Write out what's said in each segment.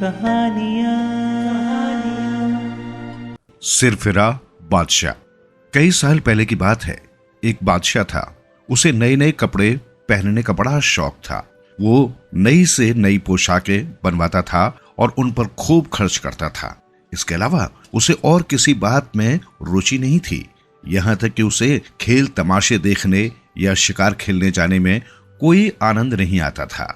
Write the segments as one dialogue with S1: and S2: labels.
S1: कहानियाँ।
S2: सिरफिरा बादशाह। कई साल पहले की बात है। एक बादशाह था। उसे नए नए कपड़े पहनने का बड़ा शौक था। वो नई से नई पोशाकें बनवाता था और उन पर खूब खर्च करता था। इसके अलावा उसे और किसी बात में रुचि नहीं थी। यहाँ तक कि उसे खेल तमाशे देखने या शिकार खेलने जाने में कोई आनंद नहीं आता था।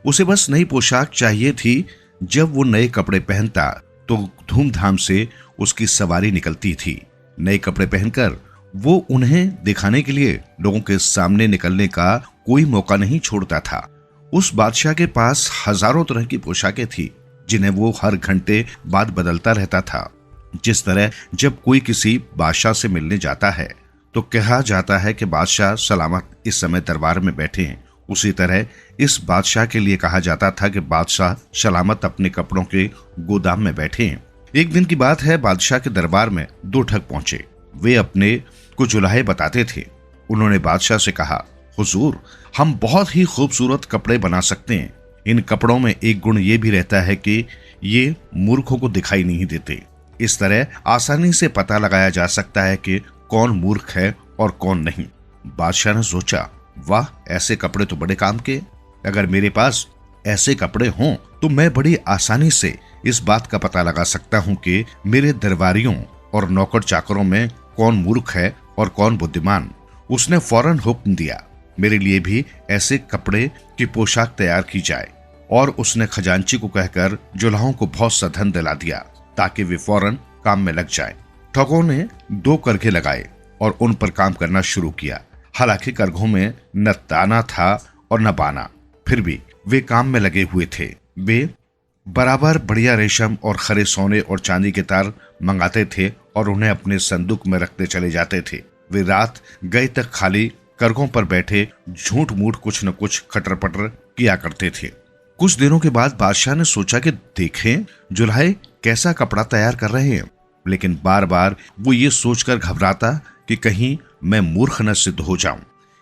S2: उसे बस नई पोशाक चाहिए थी। जब वो नए कपड़े पहनता तो धूमधाम से उसकी सवारी निकलती थी। नए कपड़े पहनकर वो उन्हें दिखाने के लिए लोगों के सामने निकलने का कोई मौका नहीं छोड़ता था। उस बादशाह के पास हजारों तरह की पोशाकें थी जिन्हें वो हर घंटे बाद बदलता रहता था। जिस तरह जब कोई किसी बादशाह से मिलने जाता है तो कहा जाता है कि बादशाह सलामत इस समय दरबार में बैठे हैं, उसी तरह इस बादशाह के लिए कहा जाता था कि बादशाह सलामत अपने कपड़ों के गोदाम में बैठे हैं। एक दिन की बात है, बादशाह के दरबार में दो ठग पहुंचे। वे अपने को जुलाहे बताते थे। उन्होंने बादशाह से कहा, हुजूर, हम बहुत ही खूबसूरत कपड़े बना सकते हैं। इन कपड़ों में एक गुण ये भी रहता है कि ये मूर्खों को दिखाई नहीं देते। इस तरह आसानी से पता लगाया जा सकता है कि कौन मूर्ख है और कौन नहीं। बादशाह ने सोचा, वाह, ऐसे कपड़े तो बड़े काम के। अगर मेरे पास ऐसे कपड़े हों तो मैं बड़ी आसानी से इस बात का पता लगा सकता हूं कि मेरे दरबारियों और नौकर चाकरों में कौन मूर्ख है और कौन बुद्धिमान। उसने फौरन हुक्म दिया, मेरे लिए भी ऐसे कपड़े की पोशाक तैयार की जाए, और उसने खजांची को कहकर जुलाहों को बहुत सा धन दिला दिया ताकि वे फौरन काम में लग जाए। ठगों ने दो करघे लगाए और उन पर काम करना शुरू किया। हालांकि करघों में न दाना था और न बाना, फिर भी वे काम में लगे हुए थे। वे बराबर बढ़िया रेशम और खरे सोने और चांदी के तार मंगाते थे और उन्हें अपने संदूक में रखते चले जाते थे। वे रात गए तक खाली करघों पर बैठे झूठ मूठ कुछ न कुछ खटर पटर किया करते थे। कुछ दिनों के बाद बादशाह ने सोचा कि देखें जुलाहे कैसा कपड़ा तैयार कर रहे हैं, लेकिन बार बार वो ये सोचकर घबराता कि कहीं मैं मूर्ख न सिद्ध हो जाऊं।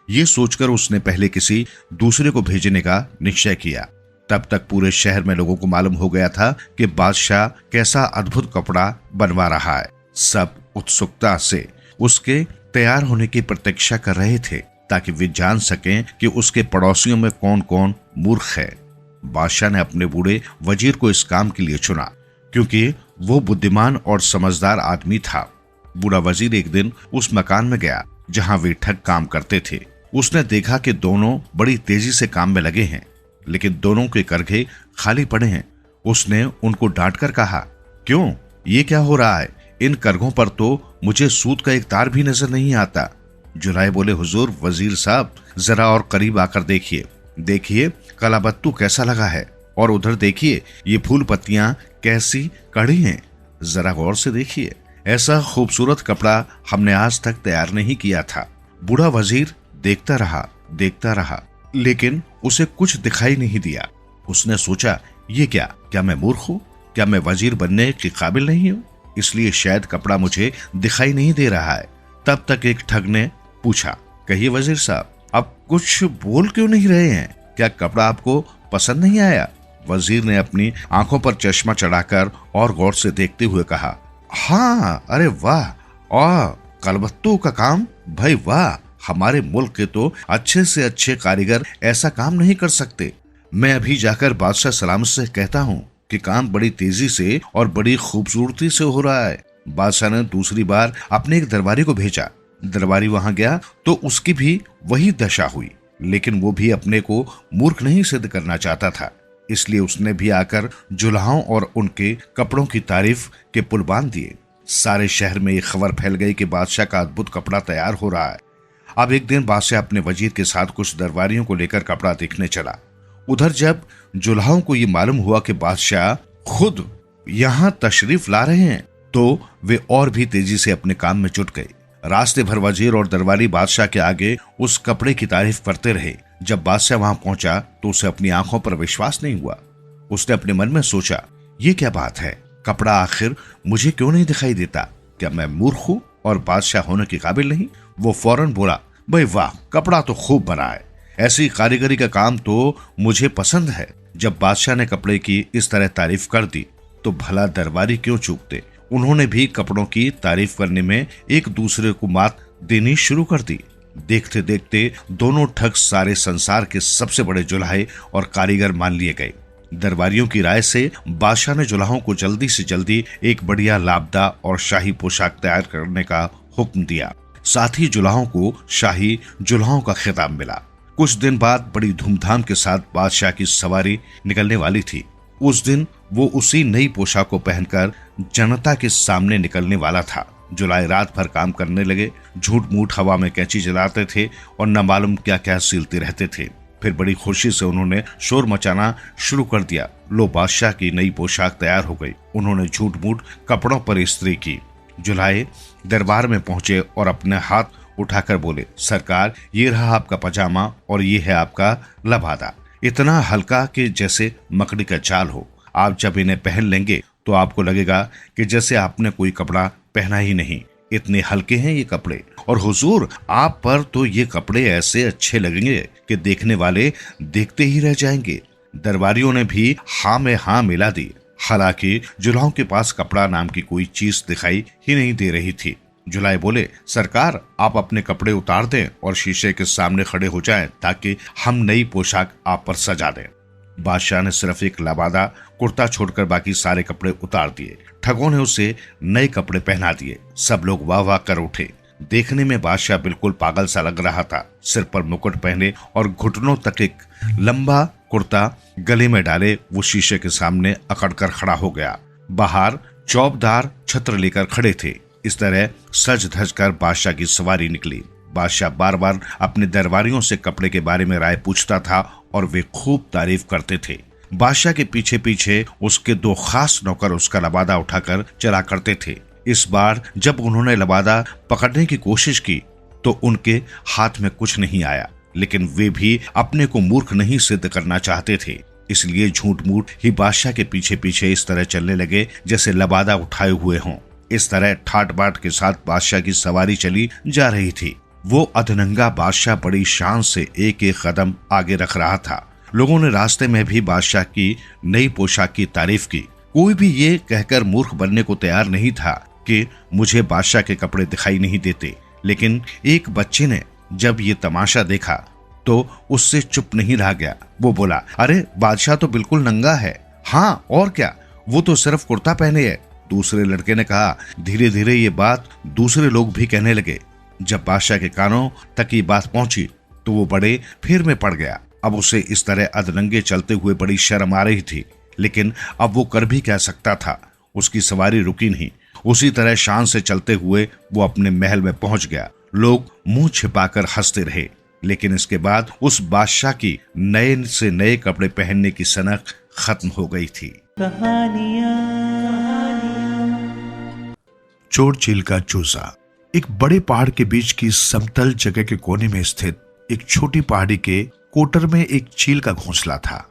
S2: ये सोचकर उसने पहले किसी दूसरे को भेजने का निश्चय किया। तब तक पूरे शहर में लोगों को मालूम हो गया था कि बादशाह कैसा अद्भुत कपड़ा बनवा रहा है। सब उत्सुकता से उसके तैयार होने की प्रतीक्षा कर रहे थे ताकि वे जान सकें कि उसके पड़ोसियों में कौन कौन मूर्ख है। बादशाह ने अपने बूढ़े वजीर को इस काम के लिए चुना क्योंकि वो बुद्धिमान और समझदार आदमी था। बूढ़ा वजीर एक दिन उस मकान में गया जहां वे ठग काम करते थे। उसने देखा कि दोनों बड़ी तेजी से काम में लगे हैं, लेकिन दोनों के करघे खाली पड़े हैं। उसने उनको डांटकर कहा, क्यों, ये क्या हो रहा है? इन करघों पर तो मुझे सूत का एक तार भी नजर नहीं आता। जुलाहे बोले, हुजूर वजीर साहब, जरा और करीब आकर देखिए। देखिए कलाबत्तू कैसा लगा है, और उधर देखिए ये फूल पत्तियां कैसी कड़ी हैं। जरा गौर से देखिए, ऐसा खूबसूरत कपड़ा हमने आज तक तैयार नहीं किया था। बूढ़ा वजीर देखता रहा, लेकिन उसे कुछ दिखाई नहीं दिया। उसने सोचा, ये क्या मैं मूर्ख हूँ? क्या मैं वजीर बनने के काबिल नहीं हूँ? इसलिए शायद कपड़ा मुझे दिखाई नहीं दे रहा है। तब तक एक ठग ने पूछा, कहिए वजीर साहब, आप कुछ बोल क्यों नहीं रहे हैं? क्या कपड़ा आपको पसंद नहीं आया? वजीर ने अपनी आंखों पर चश्मा चढ़ाकर और गौर से देखते हुए कहा, हाँ, अरे वाह, कलबत्तों का काम, भाई वाह, हमारे मुल्क के तो अच्छे से अच्छे कारीगर ऐसा काम नहीं कर सकते। मैं अभी जाकर बादशाह सलामत से कहता हूँ कि काम बड़ी तेजी से और बड़ी खूबसूरती से हो रहा है। बादशाह ने दूसरी बार अपने एक दरबारी को भेजा। दरबारी वहां गया तो उसकी भी वही दशा हुई, लेकिन वो भी अपने को मूर्ख नहीं सिद्ध करना चाहता था। इसलिए उसने भी आकर जुलाहों और उनके कपड़ों की तारीफ के पुल बांध दिए। सारे शहर में ये खबर फैल गई कि बादशाह का अद्भुत कपड़ा तैयार हो रहा है। अब एक दिन बादशाह अपने वजीर के साथ कुछ दरबारियों को लेकर कपड़ा देखने चला। उधर जब जुलाहों को ये मालूम हुआ कि बादशाह खुद यहाँ तशरीफ ला रहे हैं तो वे और भी तेजी से अपने काम में जुट गए। रास्ते भर वजीर और दरबारी बादशाह के आगे उस कपड़े की तारीफ करते रहे। जब बादशाह वहां पहुंचा तो उसे अपनी आंखों पर विश्वास नहीं हुआ। उसने अपने मन में सोचा, ये क्या बात है? कपड़ा आखिर मुझे क्यों नहीं दिखाई देता? क्या मैं मूर्ख हूँ और बादशाह होने के काबिल नहीं? वो फौरन बोला, भाई वाह, कपड़ा तो खूब बना है, ऐसी कारीगरी का काम तो मुझे पसंद है। जब बादशाह ने कपड़े की इस तरह तारीफ कर दी तो भला दरबारी क्यों चूकते। उन्होंने भी कपड़ों की तारीफ करने में एक दूसरे को मात देनी शुरू कर दी। देखते देखते दोनों ठग सारे संसार के सबसे बड़े जुल्हे और कारीगर मान लिए गए। दरबारियों की राय से बादशाह ने जुल्हों को जल्दी से जल्दी एक बढ़िया लाबदा और शाही पोशाक तैयार करने का हुक्म दिया। साथ ही जुल्हों को शाही जुल्हों का खिताब मिला। कुछ दिन बाद बड़ी धूमधाम के साथ बादशाह की सवारी निकलने वाली थी। उस दिन वो उसी नई पोशाक को पहनकर जनता के सामने निकलने वाला था। जुलाहे रात भर काम करने लगे, झूठ मूठ हवा में कैंची चलाते थे और न मालूम क्या क्या सीलते रहते थे। फिर बड़ी खुशी से उन्होंने शोर मचाना शुरू कर दिया। लो, बादशाह की नई पोशाक तैयार हो गई। उन्होंने झूठ मूठ कपड़ों पर इस्त्री की। जुलाहे दरबार में पहुंचे और अपने हाथ उठाकर बोले, सरकार, ये रहा आपका पजामा और ये है आपका लबादा। इतना हल्का कि जैसे मकड़ी का चाल हो। आप जब इन्हें पहन लेंगे तो आपको लगेगा कि जैसे आपने कोई कपड़ा पहना ही नहीं। इतने हल्के हैं ये कपड़े, और हुजूर, आप पर तो ये कपड़े ऐसे अच्छे लगेंगे कि देखने वाले देखते ही रह जाएंगे। दरबारियों ने भी हाँ में हाँ मिला दी। हालांकि जुल्हों के पास कपड़ा नाम की कोई चीज दिखाई ही नहीं दे रही थी। जुलाहे बोले, सरकार, आप अपने कपड़े उतार दें और शीशे के सामने खड़े हो जाएं ताकि हम नई पोशाक आप पर सजा दें। बादशाह ने सिर्फ एक लबादा कुर्ता छोड़कर बाकी सारे कपड़े उतार दिए। ठगों ने उसे नए कपड़े पहना दिए। सब लोग वाह वाह कर उठे। देखने में बादशाह बिल्कुल पागल सा लग रहा था। सिर पर मुकुट पहने और घुटनों तक एक लंबा कुर्ता गले में डाले वो शीशे के सामने अकड़कर खड़ा हो गया। बाहर चौबदार छत्र लेकर खड़े थे। इस तरह सज धज कर बादशाह की सवारी निकली। बादशाह बार बार अपने दरबारियों से कपड़े के बारे में राय पूछता था और वे खूब तारीफ करते थे। बादशाह के पीछे पीछे उसके दो खास नौकर उसका लबादा उठाकर चला करते थे। इस बार जब उन्होंने लबादा पकड़ने की कोशिश की तो उनके हाथ में कुछ नहीं आया, लेकिन वे भी अपने को मूर्ख नहीं सिद्ध करना चाहते थे। इसलिए झूठ मूठ ही बादशाह के पीछे पीछे इस तरह चलने लगे जैसे लबादा उठाए हुए हों। इस तरह ठाट बाट के साथ बादशाह की सवारी चली जा रही थी। वो अधनंगा बादशाह बड़ी शान से एक एक कदम आगे रख रहा था। लोगों ने रास्ते में भी बादशाह की नई पोशाक की तारीफ की। कोई भी ये कहकर मूर्ख बनने को तैयार नहीं था कि मुझे बादशाह के कपड़े दिखाई नहीं देते। लेकिन एक बच्चे ने जब ये तमाशा देखा तो उससे चुप नहीं रह गया। वो बोला, अरे, बादशाह तो बिल्कुल नंगा है। हाँ, और क्या, वो तो सिर्फ कुर्ता पहने है। दूसरे लड़के ने कहा। धीरे धीरे ये बात दूसरे लोग भी कहने लगे। जब बादशाह के कानों तक ये बात पहुंची तो वो बड़े फिर में पड़ गया। अब उसे इस तरह अधनंगे चलते हुए बड़ी शर्म आ रही थी, लेकिन अब वो कर भी क्या सकता था। उसकी सवारी रुकी नहीं। उसी तरह शान से चलते हुए वो अपने महल में पहुंच गया। लोग मुंह छिपाकर हंसते रहे, लेकिन इसके बाद उस बादशाह की नए से नए कपड़े पहनने की सनक खत्म हो गई थी।
S1: चोर चील का चूजा। एक बड़े पहाड़ के बीच की समतल जगह के कोने में स्थित एक छोटी पहाड़ी के कोटर में एक चील का घोंसला था।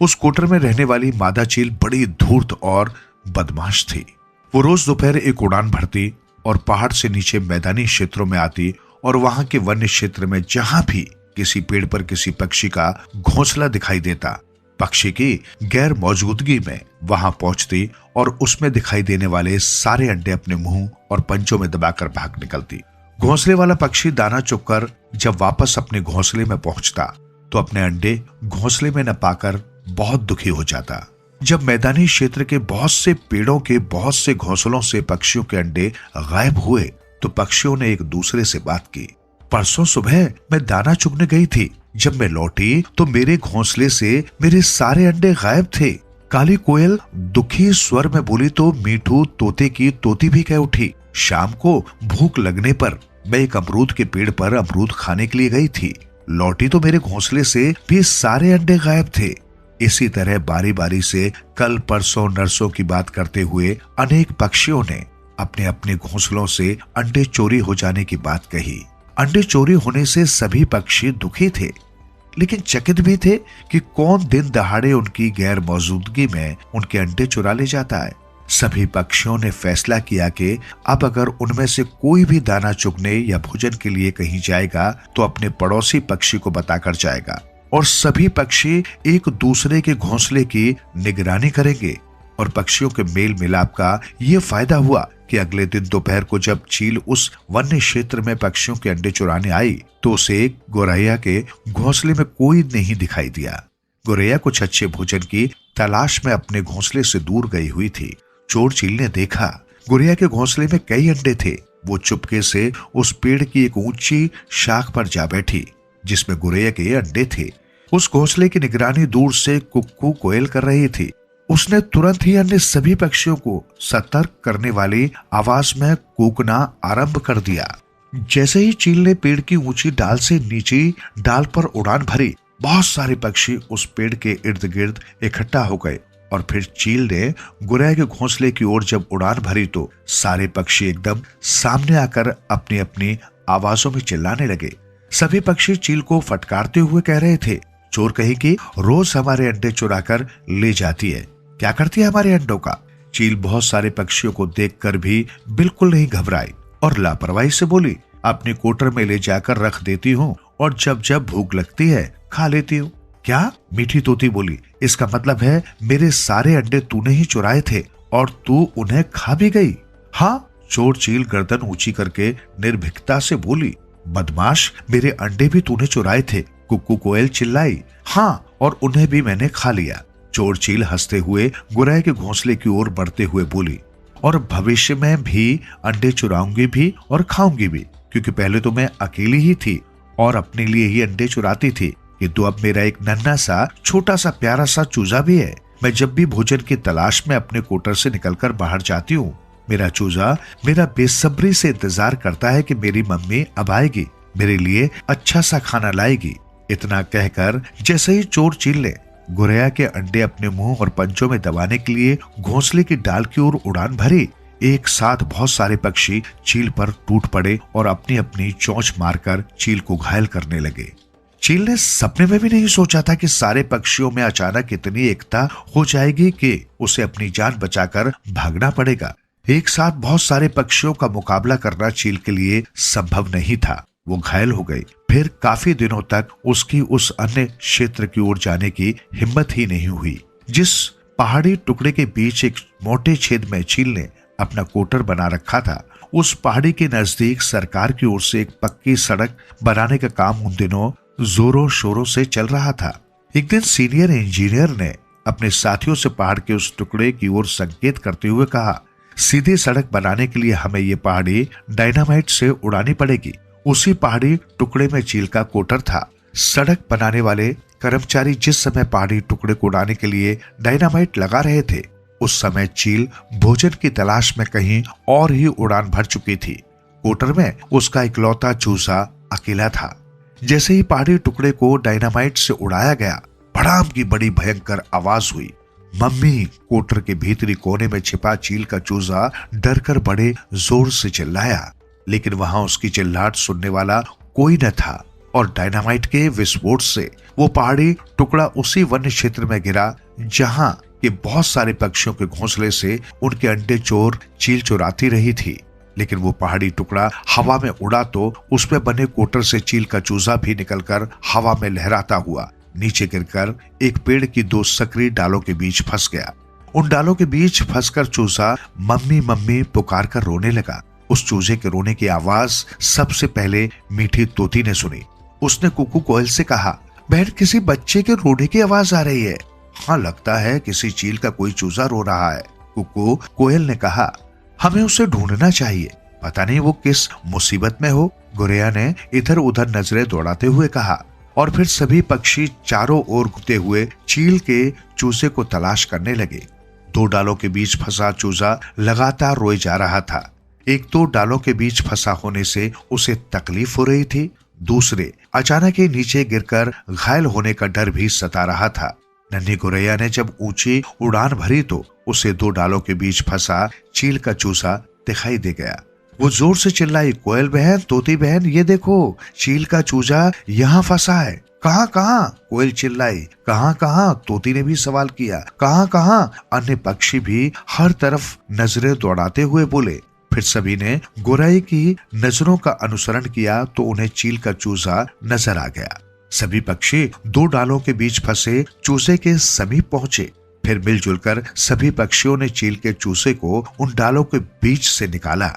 S1: उस कोटर में रहने वाली मादा चील बड़ी धूर्त और बदमाश थी। वो रोज दोपहर एक उड़ान भरती और पहाड़ से नीचे मैदानी क्षेत्रों में आती और वहां के वन्य क्षेत्र में जहां भी किसी पेड़ पर किसी पक्षी का घोंसला दिखाई देता, पक्षी की गैर मौजूदगी में वहां पहुंचती और उसमें दिखाई देने वाले सारे अंडे अपने मुंह और पंजों में दबाकर भाग निकलती। घोंसले वाला पक्षी दाना चुगकर जब वापस अपने घोंसले में पहुंचता तो अपने अंडे घोंसले में न पाकर बहुत दुखी हो जाता। जब मैदानी क्षेत्र के बहुत से पेड़ों के बहुत से घोंसलों से पक्षियों के अंडे गायब हुए तो पक्षियों ने एक दूसरे से बात की। परसों सुबह मैं दाना चुगने गई थी। जब मैं लौटी तो मेरे घोंसले से मेरे सारे अंडे गायब थे। काली कोयल दुखी स्वर में बोली तो मीठू तोते की तोती भी कह उठी। शाम को भूख लगने पर मैं एक अमरूद के पेड़ पर अमरूद खाने के लिए गई थी। लौटी तो मेरे घोंसले से भी सारे अंडे गायब थे। इसी तरह बारी बारी से कल परसों नरसों की बात करते हुए अनेक पक्षियों ने अपने अपने घोंसलों से अंडे चोरी हो जाने की बात कही। अंडे चोरी होने से सभी पक्षी दुखी थे, लेकिन चकित भी थे कि कौन दिन दहाड़े उनकी गैर मौजूदगी में उनके अंडे चुरा ले जाता है। सभी पक्षियों ने फैसला किया कि अब अगर उनमें से कोई भी दाना चुगने या भोजन के लिए कहीं जाएगा तो अपने पड़ोसी पक्षी को बताकर जाएगा। और सभी पक्षी एक दूसरे के घोंसले की निगरानी करेंगे। और पक्षियों के मेल मिलाप का ये फायदा हुआ कि अगले दिन दोपहर को जब चील उस वन्य क्षेत्र में पक्षियों के अंडे चुराने आई तो उसे गौरैया के घोंसले में कोई नहीं दिखाई दिया। गौरैया कुछ अच्छे भोजन की तलाश में अपने घोंसले से दूर गई हुई थी। चोर चील ने देखा गौरैया के घोंसले में कई अंडे थे। वो चुपके से उस पेड़ की एक ऊंची शाख पर जा बैठी जिसमें गौरैया के अंडे थे। उस घोंसले की निगरानी दूर से कुक्कू कोयल कर रही थी। उसने तुरंत ही अन्य सभी पक्षियों को सतर्क करने वाली आवाज में कूकना आरंभ कर दिया। जैसे ही चील ने पेड़ की ऊंची डाल से नीचे डाल पर उड़ान भरी, बहुत सारे पक्षी उस पेड़ के इर्द गिर्द इकट्ठा हो गए। और फिर चील ने गौरैया के घोंसले की ओर जब उड़ान भरी तो सारे पक्षी एकदम सामने आकर अपनी अपनी आवाजों में चिल्लाने लगे। सभी पक्षी चील को फटकारते हुए कह रहे थे, चोर कहीं की रोज हमारे अंडे चुराकर ले जाती है, क्या करती है हमारे अंडों का। चील बहुत सारे पक्षियों को देखकर भी बिल्कुल नहीं घबराई और लापरवाही से बोली, अपनी कोटर में ले जाकर रख देती हूँ और जब जब भूख लगती है खा लेती हूँ। क्या? मीठी तोती बोली, इसका मतलब है मेरे सारे अंडे तूने ही चुराए थे और तू उन्हें खा भी गई? हाँ। चोर चील गर्दन ऊंची करके निर्भीकता से बोली, बदमाश, मेरे अंडे भी तूने चुराए थे। कुक्कू कोयल चिल्लाई, हाँ, और उन्हें भी मैंने खा लिया। चोर चील हंसते हुए गौरैया के घोंसले की ओर बढ़ते हुए बोली, और भविष्य में भी अंडे चुराऊंगी भी और खाऊंगी भी, क्योंकि पहले तो मैं अकेली ही थी और अपने लिए ही अंडे चुराती थी, किंतु अब मेरा एक नन्हा सा छोटा सा प्यारा सा चूजा भी है। मैं जब भी भोजन की तलाश में अपने कोटर से निकलकर बाहर जाती हूँ, मेरा चूजा मेरा बेसब्री से इंतजार करता है कि मेरी मम्मी अब आएगी, मेरे लिए अच्छा सा खाना लाएगी। इतना कहकर जैसे ही चोर चील ने गौरैया के अंडे अपने मुंह और पंजों में दबाने के लिए घोंसले की डाल की ओर उड़ान भरी, एक साथ बहुत सारे पक्षी चील पर टूट पड़े और अपनी अपनी चोंच मारकर चील को घायल करने लगे। चील ने सपने में भी नहीं सोचा था कि सारे पक्षियों में अचानक इतनी एकता हो जाएगी कि उसे अपनी जान बचाकर भागना पड़ेगा। एक साथ बहुत सारे पक्षियों का मुकाबला करना चील के लिए संभव नहीं था। वो घायल हो गई। फिर काफी दिनों तक उसकी उस अन्य क्षेत्र की ओर जाने की हिम्मत ही नहीं हुई। जिस पहाड़ी टुकड़े के बीच एक मोटे छेद में चील ने अपना कोटर बना रखा था, उस पहाड़ी के नजदीक सरकार की ओर से एक पक्की सड़क बनाने का काम उन दिनों जोरों शोरों से चल रहा था। एक दिन सीनियर इंजीनियर ने अपने साथियों से पहाड़ के उस टुकड़े की ओर संकेत करते हुए कहा, सीधी सड़क बनाने के लिए हमें ये पहाड़ी डायनामाइट से उड़ानी पड़ेगी। उसी पहाड़ी टुकड़े में चील का कोटर था। सड़क बनाने वाले कर्मचारी जिस समय पहाड़ी टुकड़े को उड़ाने के लिए डायनामाइट लगा रहे थे, उस समय चील भोजन की तलाश में कहीं और ही उड़ान भर चुकी थी। कोटर में उसका इकलौता चूजा अकेला था। जैसे ही पहाड़ी टुकड़े को डायनामाइट से उड़ाया गया, भड़ाम की बड़ी भयंकर आवाज हुई। मम्मी! कोटर के भीतरी कोने में छिपा चील का चूजा डरकर बड़े जोर से चिल्लाया, लेकिन वहां उसकी चिल्लाहट सुनने वाला कोई न था और डायनामाइट के विस्फोट से वो पहाड़ी टुकड़ा उसी वन्य क्षेत्र में गिरा जहां के बहुत सारे पक्षियों के घोंसले से उनके अंडे चोर चील चुराती रही थी। लेकिन वो पहाड़ी टुकड़ा हवा में उड़ा तो उसमें बने कोटर से चील का चूजा भी निकलकर हवा में लहराता हुआ नीचे गिरकर एक पेड़ की दो सकरी डालों के बीच फंस गया। उन डालों के बीच फंसकर चूजा मम्मी मम्मी पुकार कर रोने लगा। उस चूजे के रोने की आवाज सबसे पहले मीठी तोती ने सुनी। उसने कुक्कू कोयल से कहा, बहन, किसी बच्चे के रोने की आवाज आ रही है। हाँ, लगता है किसी चील का कोई चूजा रो रहा है। कुक्कू कोयल ने कहा, हमें उसे ढूंढना चाहिए, पता नहीं वो किस मुसीबत में हो। गौरैया ने इधर उधर नजरें दौड़ाते हुए कहा और फिर सभी पक्षी चारों ओर घूमते हुए चील के चूजे को तलाश करने लगे। दो डालों के बीच फंसा चूजा लगातार रोए जा रहा था। एक तो डालों के बीच फंसा होने से उसे तकलीफ हो रही थी, दूसरे अचानक ही नीचे गिरकर घायल होने का डर भी सता रहा था। नन्ही गौरैया ने जब ऊंची उड़ान भरी तो उसे दो डालों के बीच फंसा चील का चूजा दिखाई दे गया। वो जोर से चिल्लाई, कोयल बहन, तोती बहन, ये देखो, चील का चूजा यहाँ फंसा है। कहाँ कहाँ? कोयल चिल्लाई। कहाँ कहाँ? तोती ने भी सवाल किया। कहाँ कहाँ? अन्य पक्षी भी हर तरफ नजरें दौड़ाते हुए बोले। फिर सभी ने गौरैया की नजरों का अनुसरण किया तो उन्हें चील का चूजा नजर आ गया। सभी पक्षी 2 डालों के बीच फंसे चूजे के समीप पहुंचे। फिर मिलजुल कर सभी पक्षियों ने चील के चूजे को उन डालों के बीच से निकाला।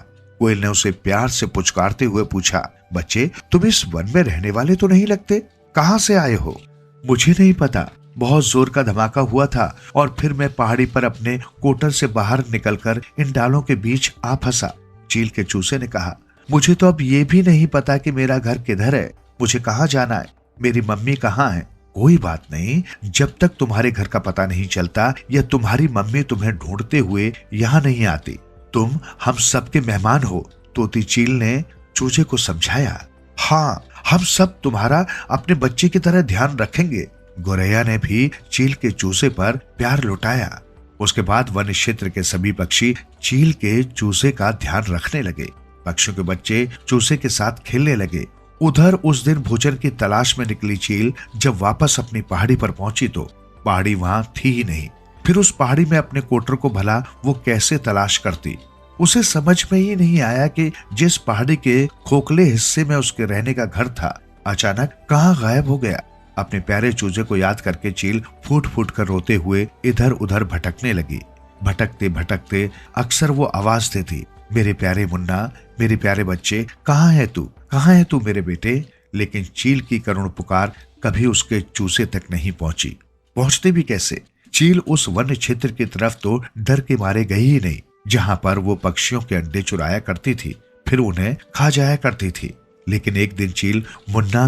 S1: कोयल ने उसे प्यार से पुचकारते हुए पूछा, बच्चे, तुम इस वन में रहने वाले तो नहीं लगते, कहां से आए हो? मुझे नहीं पता, बहुत जोर का धमाका हुआ था और फिर मैं पहाड़ी पर अपने कोटर से बाहर निकलकर इन डालों के बीच आ फंसा। चील के चूजे ने कहा, मुझे तो अब ये भी नहीं पता कि मेरा घर किधर है, मुझे कहाँ जाना है, मेरी मम्मी कहाँ है। कोई बात नहीं, जब तक तुम्हारे घर का पता नहीं चलता या तुम्हारी मम्मी तुम्हें ढूंढते हुए यहाँ नहीं आती, तुम हम सबके मेहमान हो। तोती चील ने चूजे को समझाया। हाँ, हम सब तुम्हारा अपने बच्चे की तरह ध्यान रखेंगे। गोरैया ने भी चील के चूजे पर प्यार लुटाया। उसके बाद वन क्षेत्र के सभी पक्षी चील के चूजे का ध्यान रखने लगे। पक्षियों के बच्चे चूजे के साथ खेलने लगे। उधर उस दिन भोजन की तलाश में निकली चील जब वापस अपनी पहाड़ी पर पहुंची तो पहाड़ी वहां थी ही नहीं। फिर उस पहाड़ी में अपने कोटर को भला वो कैसे तलाश करती? उसे समझ में ही नहीं आया कि जिस पहाड़ी के खोखले हिस्से में उसके रहने का घर था, अचानक कहाँ गायब हो गया। अपने प्यारे चूजे को याद करके चील फूट फूट कर रोते हुए इधर उधर भटकने लगी। भटकते भटकते अक्सर वो आवाज देती, मेरे प्यारे मुन्ना, मेरे प्यारे बच्चे, कहाँ है तू, कहाँ है तू मेरे बेटे? लेकिन चील की करुण पुकार कभी उसके चूसे तक नहीं पहुंची। पहुंचते भी कैसे? चील उस वन क्षेत्र की तरफ तो डर के मारे गई ही नहीं, जहां पर वो पक्षियों के अंडे चुराया करती थी, फिर उन्हें खा जाया करती थी। लेकिन एक दिन चील मुन्ना,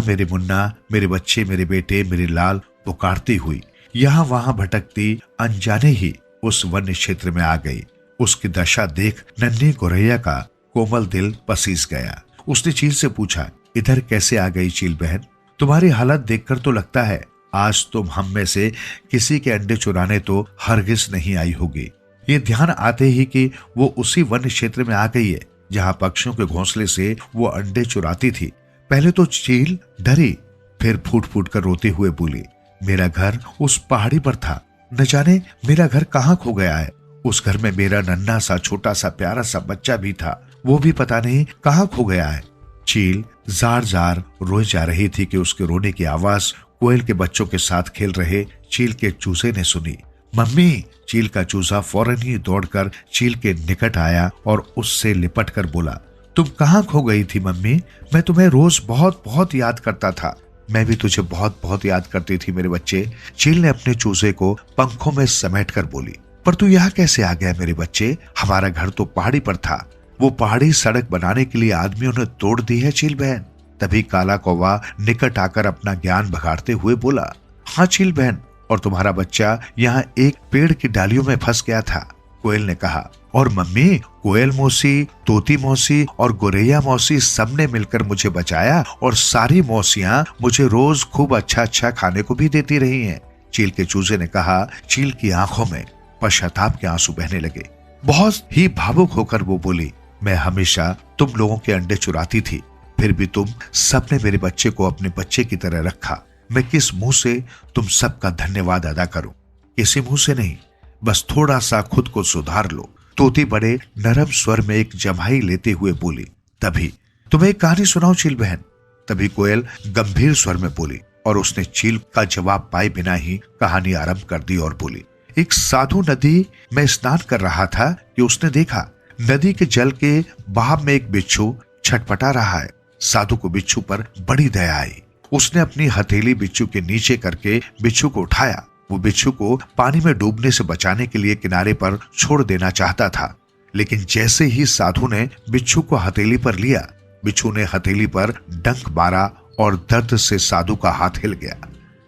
S1: मेरे बच्चे, मेरे बेटे, मेरे लाल पुकारती हुई यहाँ वहां भटकती अनजाने ही उस वन क्षेत्र में आ गई। उसकी दशा देख नन्ही गोरैया का कोमल दिल पसीज गया। उसने चील से पूछा, इधर कैसे आ गई चील बहन? तुम्हारी हालत देखकर तो लगता है आज तुम हम में से किसी के अंडे चुराने तो हरगिज नहीं आई होगी। ये ध्यान आते ही कि वो उसी वन क्षेत्र में आ गई है जहां पक्षियों के घोंसले से वो अंडे चुराती थी। पहले तो चील डरी, फिर फूट फूट कर रोते हुए बोली, मेरा घर उस पहाड़ी पर था, न जाने मेरा घर कहाँ खो गया है। उस घर में मेरा नन्हा सा छोटा सा प्यारा सा बच्चा भी था, वो भी पता नहीं कहाँ खो गया है। चील जार जार रोए जा रही थी कि उसके रोने की आवाज कोयल के बच्चों के साथ खेल रहे चील के चूजे ने सुनी। मम्मी! चील का चूजा फौरन ही दौड़कर चील के निकट आया और उससे लिपट कर बोला, तुम कहाँ खो गई थी मम्मी? मैं तुम्हें रोज बहुत बहुत याद करता था। मैं भी तुझे बहुत बहुत याद करती थी मेरे बच्चे। चील ने अपने चूजे को पंखों में समेट कर बोली, पर तू यहाँ कैसे आ गया मेरे बच्चे? हमारा घर तो पहाड़ी पर था, वो पहाड़ी सड़क बनाने के लिए आदमियों ने तोड़ दी है चील बहन। तभी काला कौवा निकट आकर अपना ज्ञान बघाड़ते हुए बोला, हाँ चील बहन, और तुम्हारा बच्चा यहाँ एक पेड़ की डालियों में फंस गया था। कोयल ने कहा, और मम्मी, कोयल मौसी, तोती मौसी और गोरैया मौसी सबने मिलकर मुझे बचाया और सारी मौसियां मुझे रोज खूब अच्छा अच्छा खाने को भी देती रही हैं। चील के चूजे ने कहा। चील की आंखों में पश्चाताप के आंसू बहने लगे। बहुत ही भावुक होकर वो बोली, मैं हमेशा तुम लोगों के अंडे चुराती थी, फिर भी तुम सबने मेरे बच्चे को अपने बच्चे की तरह रखा। मैं किस मुंह से तुम सबका धन्यवाद अदा करूं? किसी मुंह से नहीं, बस थोड़ा सा खुद को सुधार लो। तोती बड़े नरम स्वर में एक जम्हाई लेते हुए बोली, तभी तुम्हें एक कहानी सुनाओ चील बहन। तभी कोयल गंभीर स्वर में बोली और उसने चील का जवाब पाए बिना ही कहानी आरंभ कर दी और बोली, एक साधु नदी में स्नान कर रहा था कि उसने देखा नदी के जल के बहाव में एक बिच्छू छटपटा रहा है। साधु को बिच्छू पर बड़ी दया आई। उसने अपनी हथेली बिच्छू के नीचे करके बिच्छू को उठाया। वो बिच्छू को पानी में डूबने से बचाने के लिए किनारे पर छोड़ देना चाहता था, लेकिन जैसे ही साधु ने बिच्छू को हथेली पर लिया, बिच्छू ने हथेली पर डंक मारा और दर्द से साधु का हाथ हिल गया।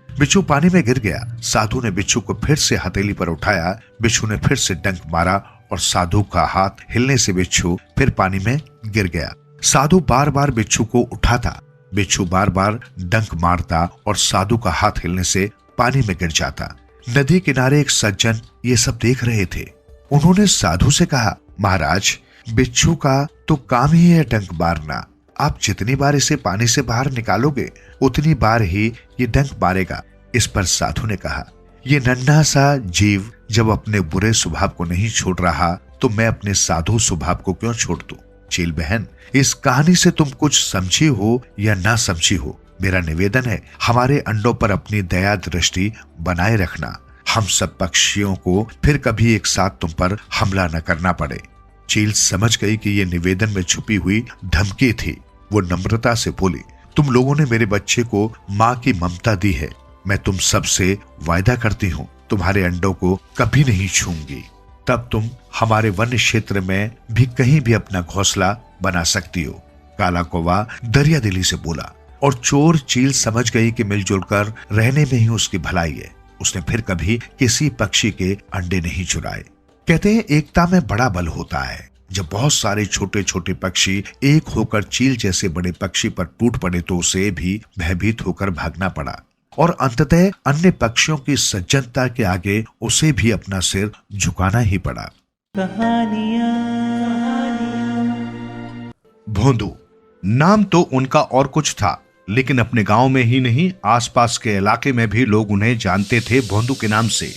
S1: बिच्छू पानी में गिर गया। साधु ने बिच्छू को फिर से हथेली पर उठाया। बिच्छू ने फिर से डंक मारा और साधु का हाथ हिलने से बिच्छू फिर पानी में गिर गया। साधु बार बार बिच्छू को उठाता, बिच्छू बार बार डंक मारता और साधु का हाथ हिलने से पानी में गिर जाता। नदी किनारे एक सज्जन ये सब देख रहे थे। उन्होंने साधु से कहा, महाराज, बिच्छू का तो काम ही है डंक मारना। आप जितनी बार इसे पानी से बाहर निकालोगे उतनी बार ही ये डंक मारेगा। इस पर साधु ने कहा, ये नन्हा सा जीव जब अपने बुरे स्वभाव को नहीं छोड़ रहा तो मैं अपने साधु स्वभाव को क्यों छोड़ दूं? चील बहन, इस कहानी से तुम कुछ समझी हो या ना समझी हो, मेरा निवेदन है, हमारे अंडों पर अपनी दया दृष्टि बनाए रखना। हम सब पक्षियों को फिर कभी एक साथ तुम पर हमला न करना पड़े। चील समझ गई कि ये निवेदन में छुपी हुई धमकी थी। वो नम्रता से बोली, तुम लोगों ने मेरे बच्चे को माँ की ममता दी है। मैं तुम सबसे वायदा करती हूँ, तुम्हारे अंडों को कभी नहीं छूंगी। तब तुम हमारे वन्य क्षेत्र में भी कहीं भी अपना घोंसला बना सकती हो। काला कौवा दरिया दिली से बोला। और चोर चील समझ गई कि मिलजुल कर रहने में ही उसकी भलाई है। उसने फिर कभी किसी पक्षी के अंडे नहीं चुराए। कहते हैं एकता में बड़ा बल होता है। जब बहुत सारे छोटे छोटे पक्षी एक होकर चील जैसे बड़े पक्षी पर टूट पड़े तो उसे भी भयभीत होकर भागना पड़ा और अंततः अन्य पक्षियों की सज्जनता के आगे उसे भी अपना सिर झुकाना ही पड़ा।
S2: भोंदू नाम तो उनका और कुछ था, लेकिन अपने गांव में ही नहीं, आसपास के इलाके में भी लोग उन्हें जानते थे भोंदू के नाम से।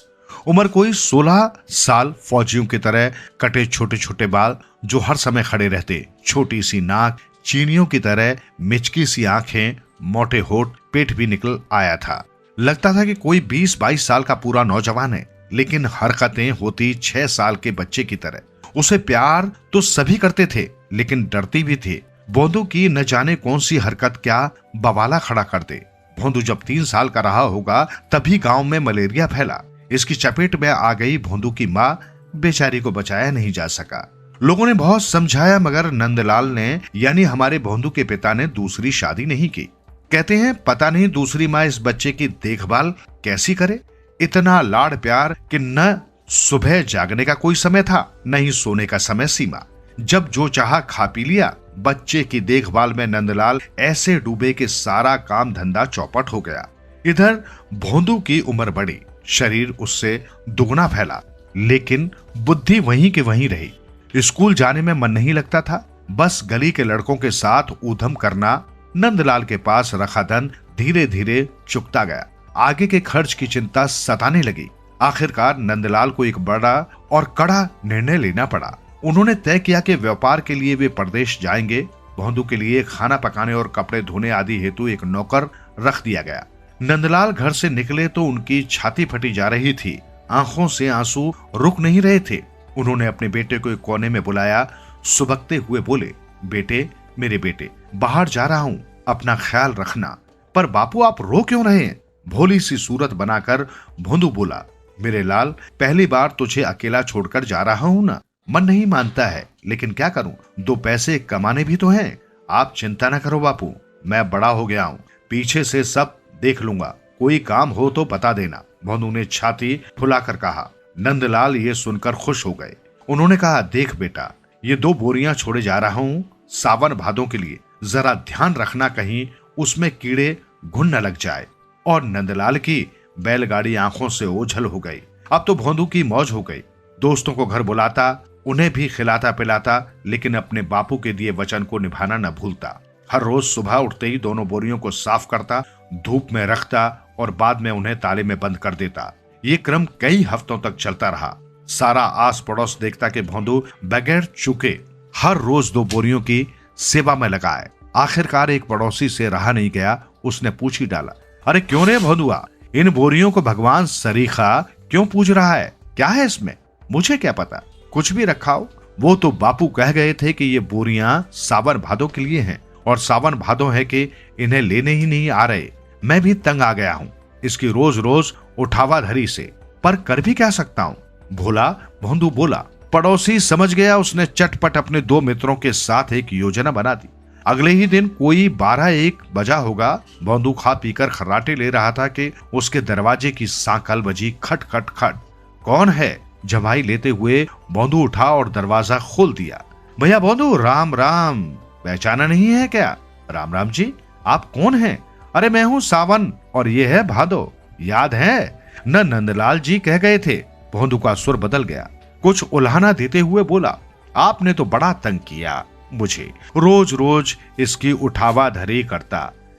S2: उम्र कोई 16 साल, फौजियों की तरह कटे छोटे छोटे बाल जो हर समय खड़े रहते, छोटी सी नाक, चीनियों की तरह मिचकी सी आंखें, मोटे होठ, पेट भी निकल आया था। लगता था कि कोई 20-22 साल का पूरा नौजवान है, लेकिन हरकतें होती 6 साल के बच्चे की तरह। उसे प्यार तो सभी करते थे, लेकिन डरती भी थे। भोंदू की न जाने कौन सी हरकत क्या बवाला खड़ा कर दे। भोंदू जब 3 साल का रहा होगा तभी गांव में मलेरिया फैला। इसकी चपेट में आ गई भोंदू की माँ, बेचारी को बचाया नहीं जा सका। लोगों ने बहुत समझाया, मगर नंदलाल ने यानी हमारे भोंदू के पिता ने दूसरी शादी नहीं की। कहते हैं पता नहीं दूसरी माँ इस बच्चे की देखभाल कैसी करे। इतना लाड़ प्यार कि न सुबह जागने का कोई समय था, न ही सोने का समय सीमा। जब जो चाहा खा पी लिया। बच्चे की देखभाल में नंदलाल ऐसे डूबे कि सारा काम धंधा चौपट हो गया। इधर भोंदू की उम्र बढ़ी, शरीर उससे दुगना फैला, लेकिन बुद्धि वहीं के वहीं रही। स्कूल जाने में मन नहीं लगता था, बस गली के लड़कों के साथ ऊधम करना। नंदलाल के पास रखा धन धीरे धीरे चुकता गया। आगे के खर्च की चिंता सताने लगी। आखिरकार नंदलाल को एक बड़ा और कड़ा निर्णय लेना पड़ा। उन्होंने तय किया कि व्यापार के लिए वे प्रदेश जाएंगे। भोंदू के लिए खाना पकाने और कपड़े धोने आदि हेतु एक नौकर रख दिया गया। नंदलाल घर से निकले तो उनकी छाती फटी जा रही थी, आंखों से आंसू रुक नहीं रहे थे। उन्होंने अपने बेटे को एक कोने में बुलाया, सुबकते हुए बोले, बेटे, मेरे बेटे, बाहर जा रहा हूँ, अपना ख्याल रखना। पर बापू आप रो क्यों रहे हैं? भोली सी सूरत बनाकर भोंदू बोला, मेरे लाल, पहली बार तुझे अकेला छोड़कर जा रहा हूँ ना, मन नहीं मानता है, लेकिन क्या करूं, 2 पैसे कमाने भी तो हैं। आप चिंता न करो बापू, मैं बड़ा हो गया हूं, पीछे से सब देख लूंगा, कोई काम हो तो बता देना। भोंदू ने छाती फुलाकर कहा। नंदलाल ये सुनकर खुश हो गए। उन्होंने कहा, देख बेटा, ये 2 बोरियां छोड़े जा रहा हूं सावन भादों के लिए, जरा ध्यान रखना कहीं उसमें कीड़े घुन न लग जाए। और नंदलाल की बैलगाड़ी आंखों से ओझल हो गई। अब तो भोंदू की मौज हो गई। दोस्तों को घर बुलाता, उन्हें भी खिलाता पिलाता, लेकिन अपने बापू के दिए वचन को निभाना न भूलता। हर रोज सुबह उठते ही दोनों बोरियों को साफ करता, धूप में रखता और बाद में उन्हें ताले में बंद कर देता। ये क्रम कई हफ्तों तक चलता रहा। सारा आस पड़ोस देखता कि भोंदू बगैर चूके हर रोज 2 बोरियों की सेवा में लगा है। आखिरकार एक पड़ोसी से रहा नहीं गया, उसने पूछ ही डाला, अरे क्यों रे भोंदुआ, इन बोरियों को भगवान सरीखा क्यों पूज रहा है? क्या है इसमें? मुझे क्या पता, कुछ भी रखा हो। वो तो बापू कह गए थे कि ये बोरियां सावन भादों के लिए हैं, और सावन भादों है कि इन्हें लेने ही नहीं आ रहे। मैं भी तंग आ गया हूँ इसकी रोज रोज उठावा धरी से, पर कर भी क्या सकता हूँ? भोला भोंदू बोला। पड़ोसी समझ गया। उसने चटपट अपने 2 मित्रों के साथ एक योजना बना दी। अगले ही दिन कोई 12-1 बजा होगा, भोंदू खा पीकर खर्राटे ले रहा था कि उसके दरवाजे की सांकल बजी, खट खट खट। कौन है? जवाई लेते हुए भोंदू उठा और दरवाजा खोल दिया। भैया भोंदू, राम राम, पहचाना नहीं है क्या? राम राम जी, आप कौन हैं? अरे मैं हूँ सावन और ये है भादो, याद है न? नंदलाल जी कह गए थे। भोंदू का सुर बदल गया, कुछ उल्हाना देते हुए बोला, आपने तो बड़ा तंग किया मुझे, रोज रोज इसकी उठावा धरी करता,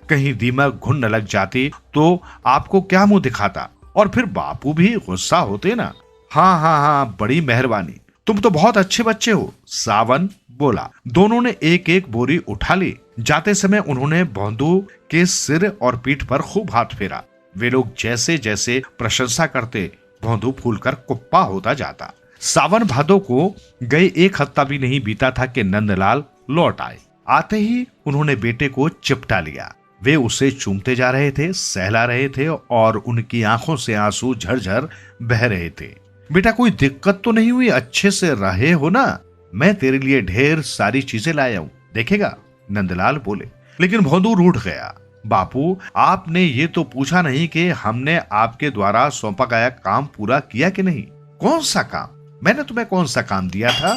S2: कहीं दीमक घुन न लग जाती तो आपको क्या मुंह दिखाता, और फिर बापू भी गुस्सा होते ना। हाँ हाँ हाँ, बड़ी मेहरबानी, तुम तो बहुत अच्छे बच्चे हो। सावन
S1: बोला। दोनों ने एक एक बोरी उठा ली। जाते समय उन्होंने भौंदू के सिर और पीठ पर खूब हाथ फेरा। वे लोग जैसे जैसे प्रशंसा करते, भौंदू फूलकर कुप्पा होता जाता। सावन भादो को गए 1 हफ्ता भी नहीं बीता था कि नंदलाल लौट आए। आते ही उन्होंने बेटे को चिपटा लिया। वे उसे चूमते जा रहे थे, सहला रहे थे और उनकी आंखों से आंसू झरझर बह रहे थे। बेटा, कोई दिक्कत तो नहीं हुई? अच्छे से रहे हो ना? मैं तेरे लिए ढेर सारी चीजें लाया हूं, देखेगा? नंदलाल बोले। लेकिन भौंदू रूठ गया। बापू, आपने ये तो पूछा नहीं कि हमने आपके द्वारा सौंपा गया काम पूरा किया कि नहीं। कौन सा काम? मैंने तुम्हें कौन सा काम दिया था?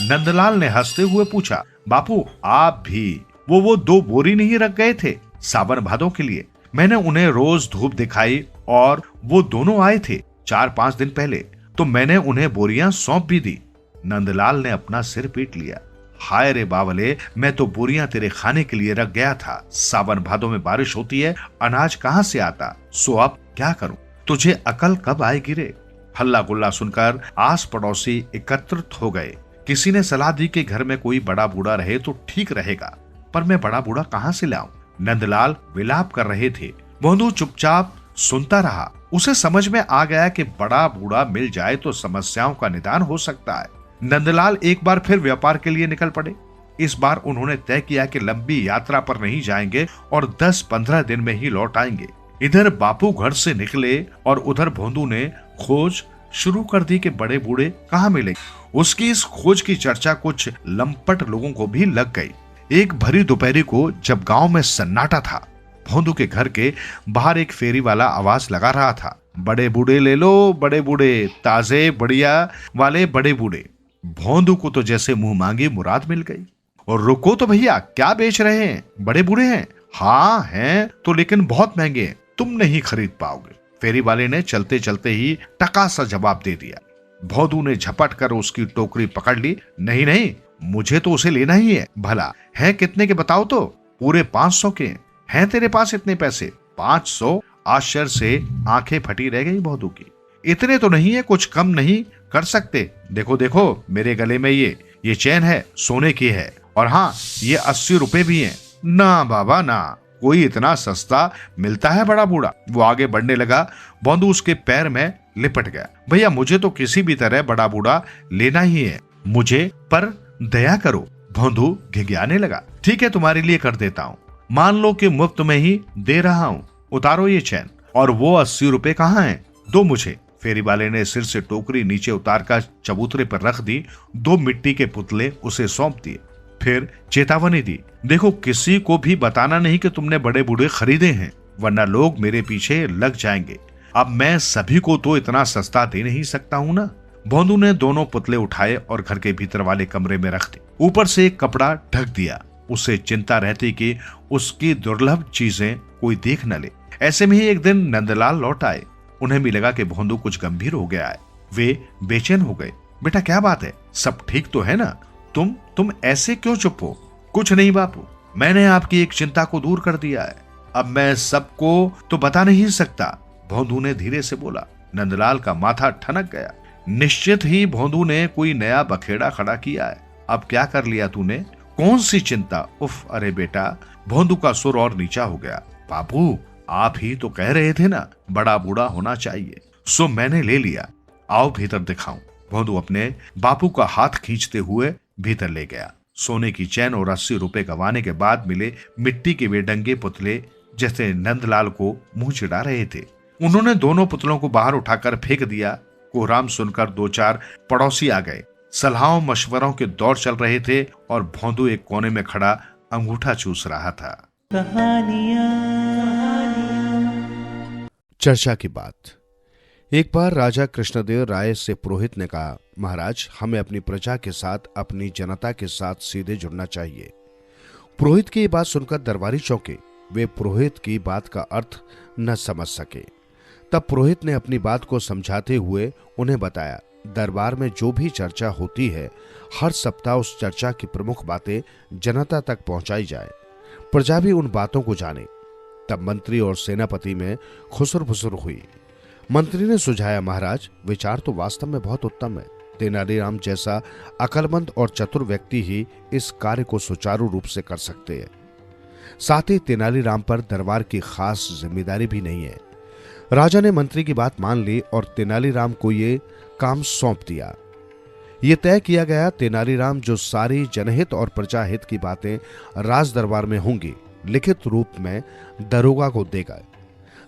S1: नंदलाल ने हंसते हुए पूछा। बापू, आप भी वो 2 बोरी नहीं रख गए थे सावन भादों के लिए? मैंने उन्हें रोज धूप दिखाई और वो दोनों आए थे 4-5 दिन पहले, तो मैंने उन्हें बोरियां सौंप भी दी। नंदलाल ने अपना सिर पीट लिया। हाय रे बावले, मैं तो बोरियां तेरे खाने के लिए रख गया था। सावन भादों में बारिश होती है, अनाज कहां से आता? सो अब क्या करूं? तुझे अकल कब आएगी रे? हल्ला गुल्ला सुनकर आस पड़ोसी एकत्रित हो गए। किसी ने सलाह दी कि घर में कोई बड़ा बूढ़ा रहे तो ठीक रहेगा, पर मैं बड़ा बूढ़ा कहां से लाऊं? नंदलाल विलाप कर रहे थे। भौंदू चुपचाप सुनता रहा। उसे समझ में आ गया कि बड़ा बूढ़ा मिल जाए तो समस्याओं का निदान हो सकता है। नंदलाल एक बार फिर व्यापार के लिए निकल पड़े। इस बार उन्होंने तय किया कि लंबी यात्रा पर नहीं जाएंगे और 10-15 दिन में ही लौट आएंगे। इधर बापू घर से निकले और उधर भौंदू ने खोज शुरू कर दी कि बड़े बूढ़े कहाँ मिले। उसकी इस खोज की चर्चा कुछ लंपट लोगों को भी लग गई। एक भरी दोपहरी को जब गांव में सन्नाटा था, भौंदू के घर के बाहर एक फेरी वाला आवाज लगा रहा था। बड़े बूढ़े ले लो, बड़े बूढ़े, ताजे बढ़िया वाले बड़े बूढ़े। भौंदू को तो जैसे मुंह मांगी मुराद मिल गई। और रुको तो भैया, क्या बेच रहे हैं? बड़े बूढ़े हैं? हाँ हैं तो, लेकिन बहुत महंगे हैं, तुम नहीं खरीद पाओगे। फेरी वाले ने चलते चलते ही टका सा जवाब दे दिया। भौंदू ने झपट कर उसकी टोकरी पकड़ ली। नहीं नहीं, मुझे तो उसे लेना ही है। भला है कितने के बताओ तो? पूरे 500 के। हैं तेरे पास इतने पैसे? 500? आश्चर्य से आंखें फटी रह गई भौंदू की। इतने तो नहीं है, कुछ कम नहीं कर सकते? देखो देखो, मेरे गले में ये चैन है, सोने की है, और हाँ, ये 80 रुपए भी हैं। ना बाबा ना, कोई इतना सस्ता मिलता है बड़ा बूढ़ा? वो आगे बढ़ने लगा। भौंदू उसके पैर में लिपट गया। भैया, मुझे तो किसी भी तरह बड़ा बूढ़ा लेना ही है, मुझे पर दया करो। भौंदू घिघियाने लगा। ठीक है, तुम्हारे लिए कर देता हूँ। मान लो कि मुफ्त में ही दे रहा हूँ, उतारो ये चैन। और वो 80 रुपए कहाँ हैं? दो मुझे। फेरी वाले ने सिर से टोकरी नीचे उतार कर चबूतरे पर रख दी। 2 मिट्टी के पुतले उसे सौंप दिए। फिर चेतावनी दी, देखो किसी को भी बताना नहीं कि तुमने बड़े बूढ़े खरीदे हैं, वरना लोग मेरे पीछे लग जाएंगे। अब मैं सभी को तो इतना सस्ता दे नहीं सकता हूँ ना। भौंदू ने दोनों पुतले उठाए और घर के भीतर वाले कमरे में रख दिए। ऊपर से एक कपड़ा ढक दिया। उसे चिंता रहती कि उसकी दुर्लभ चीजें कोई देख न ले। ऐसे में ही एक दिन नंदलाल लौट आए। उन्हें भी लगा कि भौंदू कुछ गंभीर हो गया है। वे बेचैन हो गए। बेटा, क्या बात है? सब ठीक तो है ना? तुम ऐसे क्यों चुप हो? कुछ नहीं बापू, मैंने आपकी एक चिंता को दूर कर दिया है। अब मैं सबको तो बता नहीं सकता, भौंदू ने धीरे से बोला। नंदलाल का माथा ठनक गया। निश्चित ही भौंदू ने कोई नया बखेड़ा खड़ा किया है। अब क्या कर लिया तूने? कौन सी चिंता? उफ, अरे बेटा। भौंदू का सुर और नीचा हो गया। बापू, आप ही तो कह रहे थे ना बड़ा बूढ़ा होना चाहिए, सो मैंने ले लिया। आओ भीतर दिखाऊं। भौंदू अपने बापू का हाथ खींचते हुए भीतर ले गया। सोने की चैन और 80 रुपए गंवाने के बाद मिले मिट्टी के वे डंगे पुतले जैसे नंदलाल को मुंह चिढ़ा रहे थे। उन्होंने दोनों पुतलों को बाहर उठाकर फेंक दिया। कोहराम सुनकर 2-4 पड़ोसी आ गए। सलाहों मशवरों के दौर चल रहे थे और भौंदू एक कोने में खड़ा अंगूठा चूस रहा था।
S2: चर्चा की बात। एक बार राजा कृष्णदेव राय से पुरोहित ने कहा, महाराज, हमें अपनी प्रजा के साथ, अपनी जनता के साथ सीधे जुड़ना चाहिए। पुरोहित की बात सुनकर दरबारी चौंके। वे पुरोहित की बात का अर्थ न समझ सके। तब पुरोहित ने अपनी बात को समझाते हुए उन्हें बताया, दरबार में जो भी चर्चा होती है, हर सप्ताह उस चर्चा की प्रमुख बातें जनता तक पहुंचाई जाए, प्रजा भी उन बातों को जाने। तब मंत्री और सेनापति में खुसर फुसर हुई। मंत्री ने सुझाया, महाराज, विचार तो वास्तव में बहुत उत्तम है।
S3: तेनालीराम जैसा अक्लमंद और चतुर व्यक्ति ही इस कार्य को सुचारू रूप से कर सकते हैं। साथ ही तेनालीराम पर दरबार की खास जिम्मेदारी भी नहीं है। राजा ने मंत्री की बात मान ली और तेनालीराम को ये काम सौंप दिया। ये तय किया गया तेनालीराम जो सारी जनहित और प्रजाहित की बातें राज दरबार में होंगी लिखित रूप में दरोगा को देगा।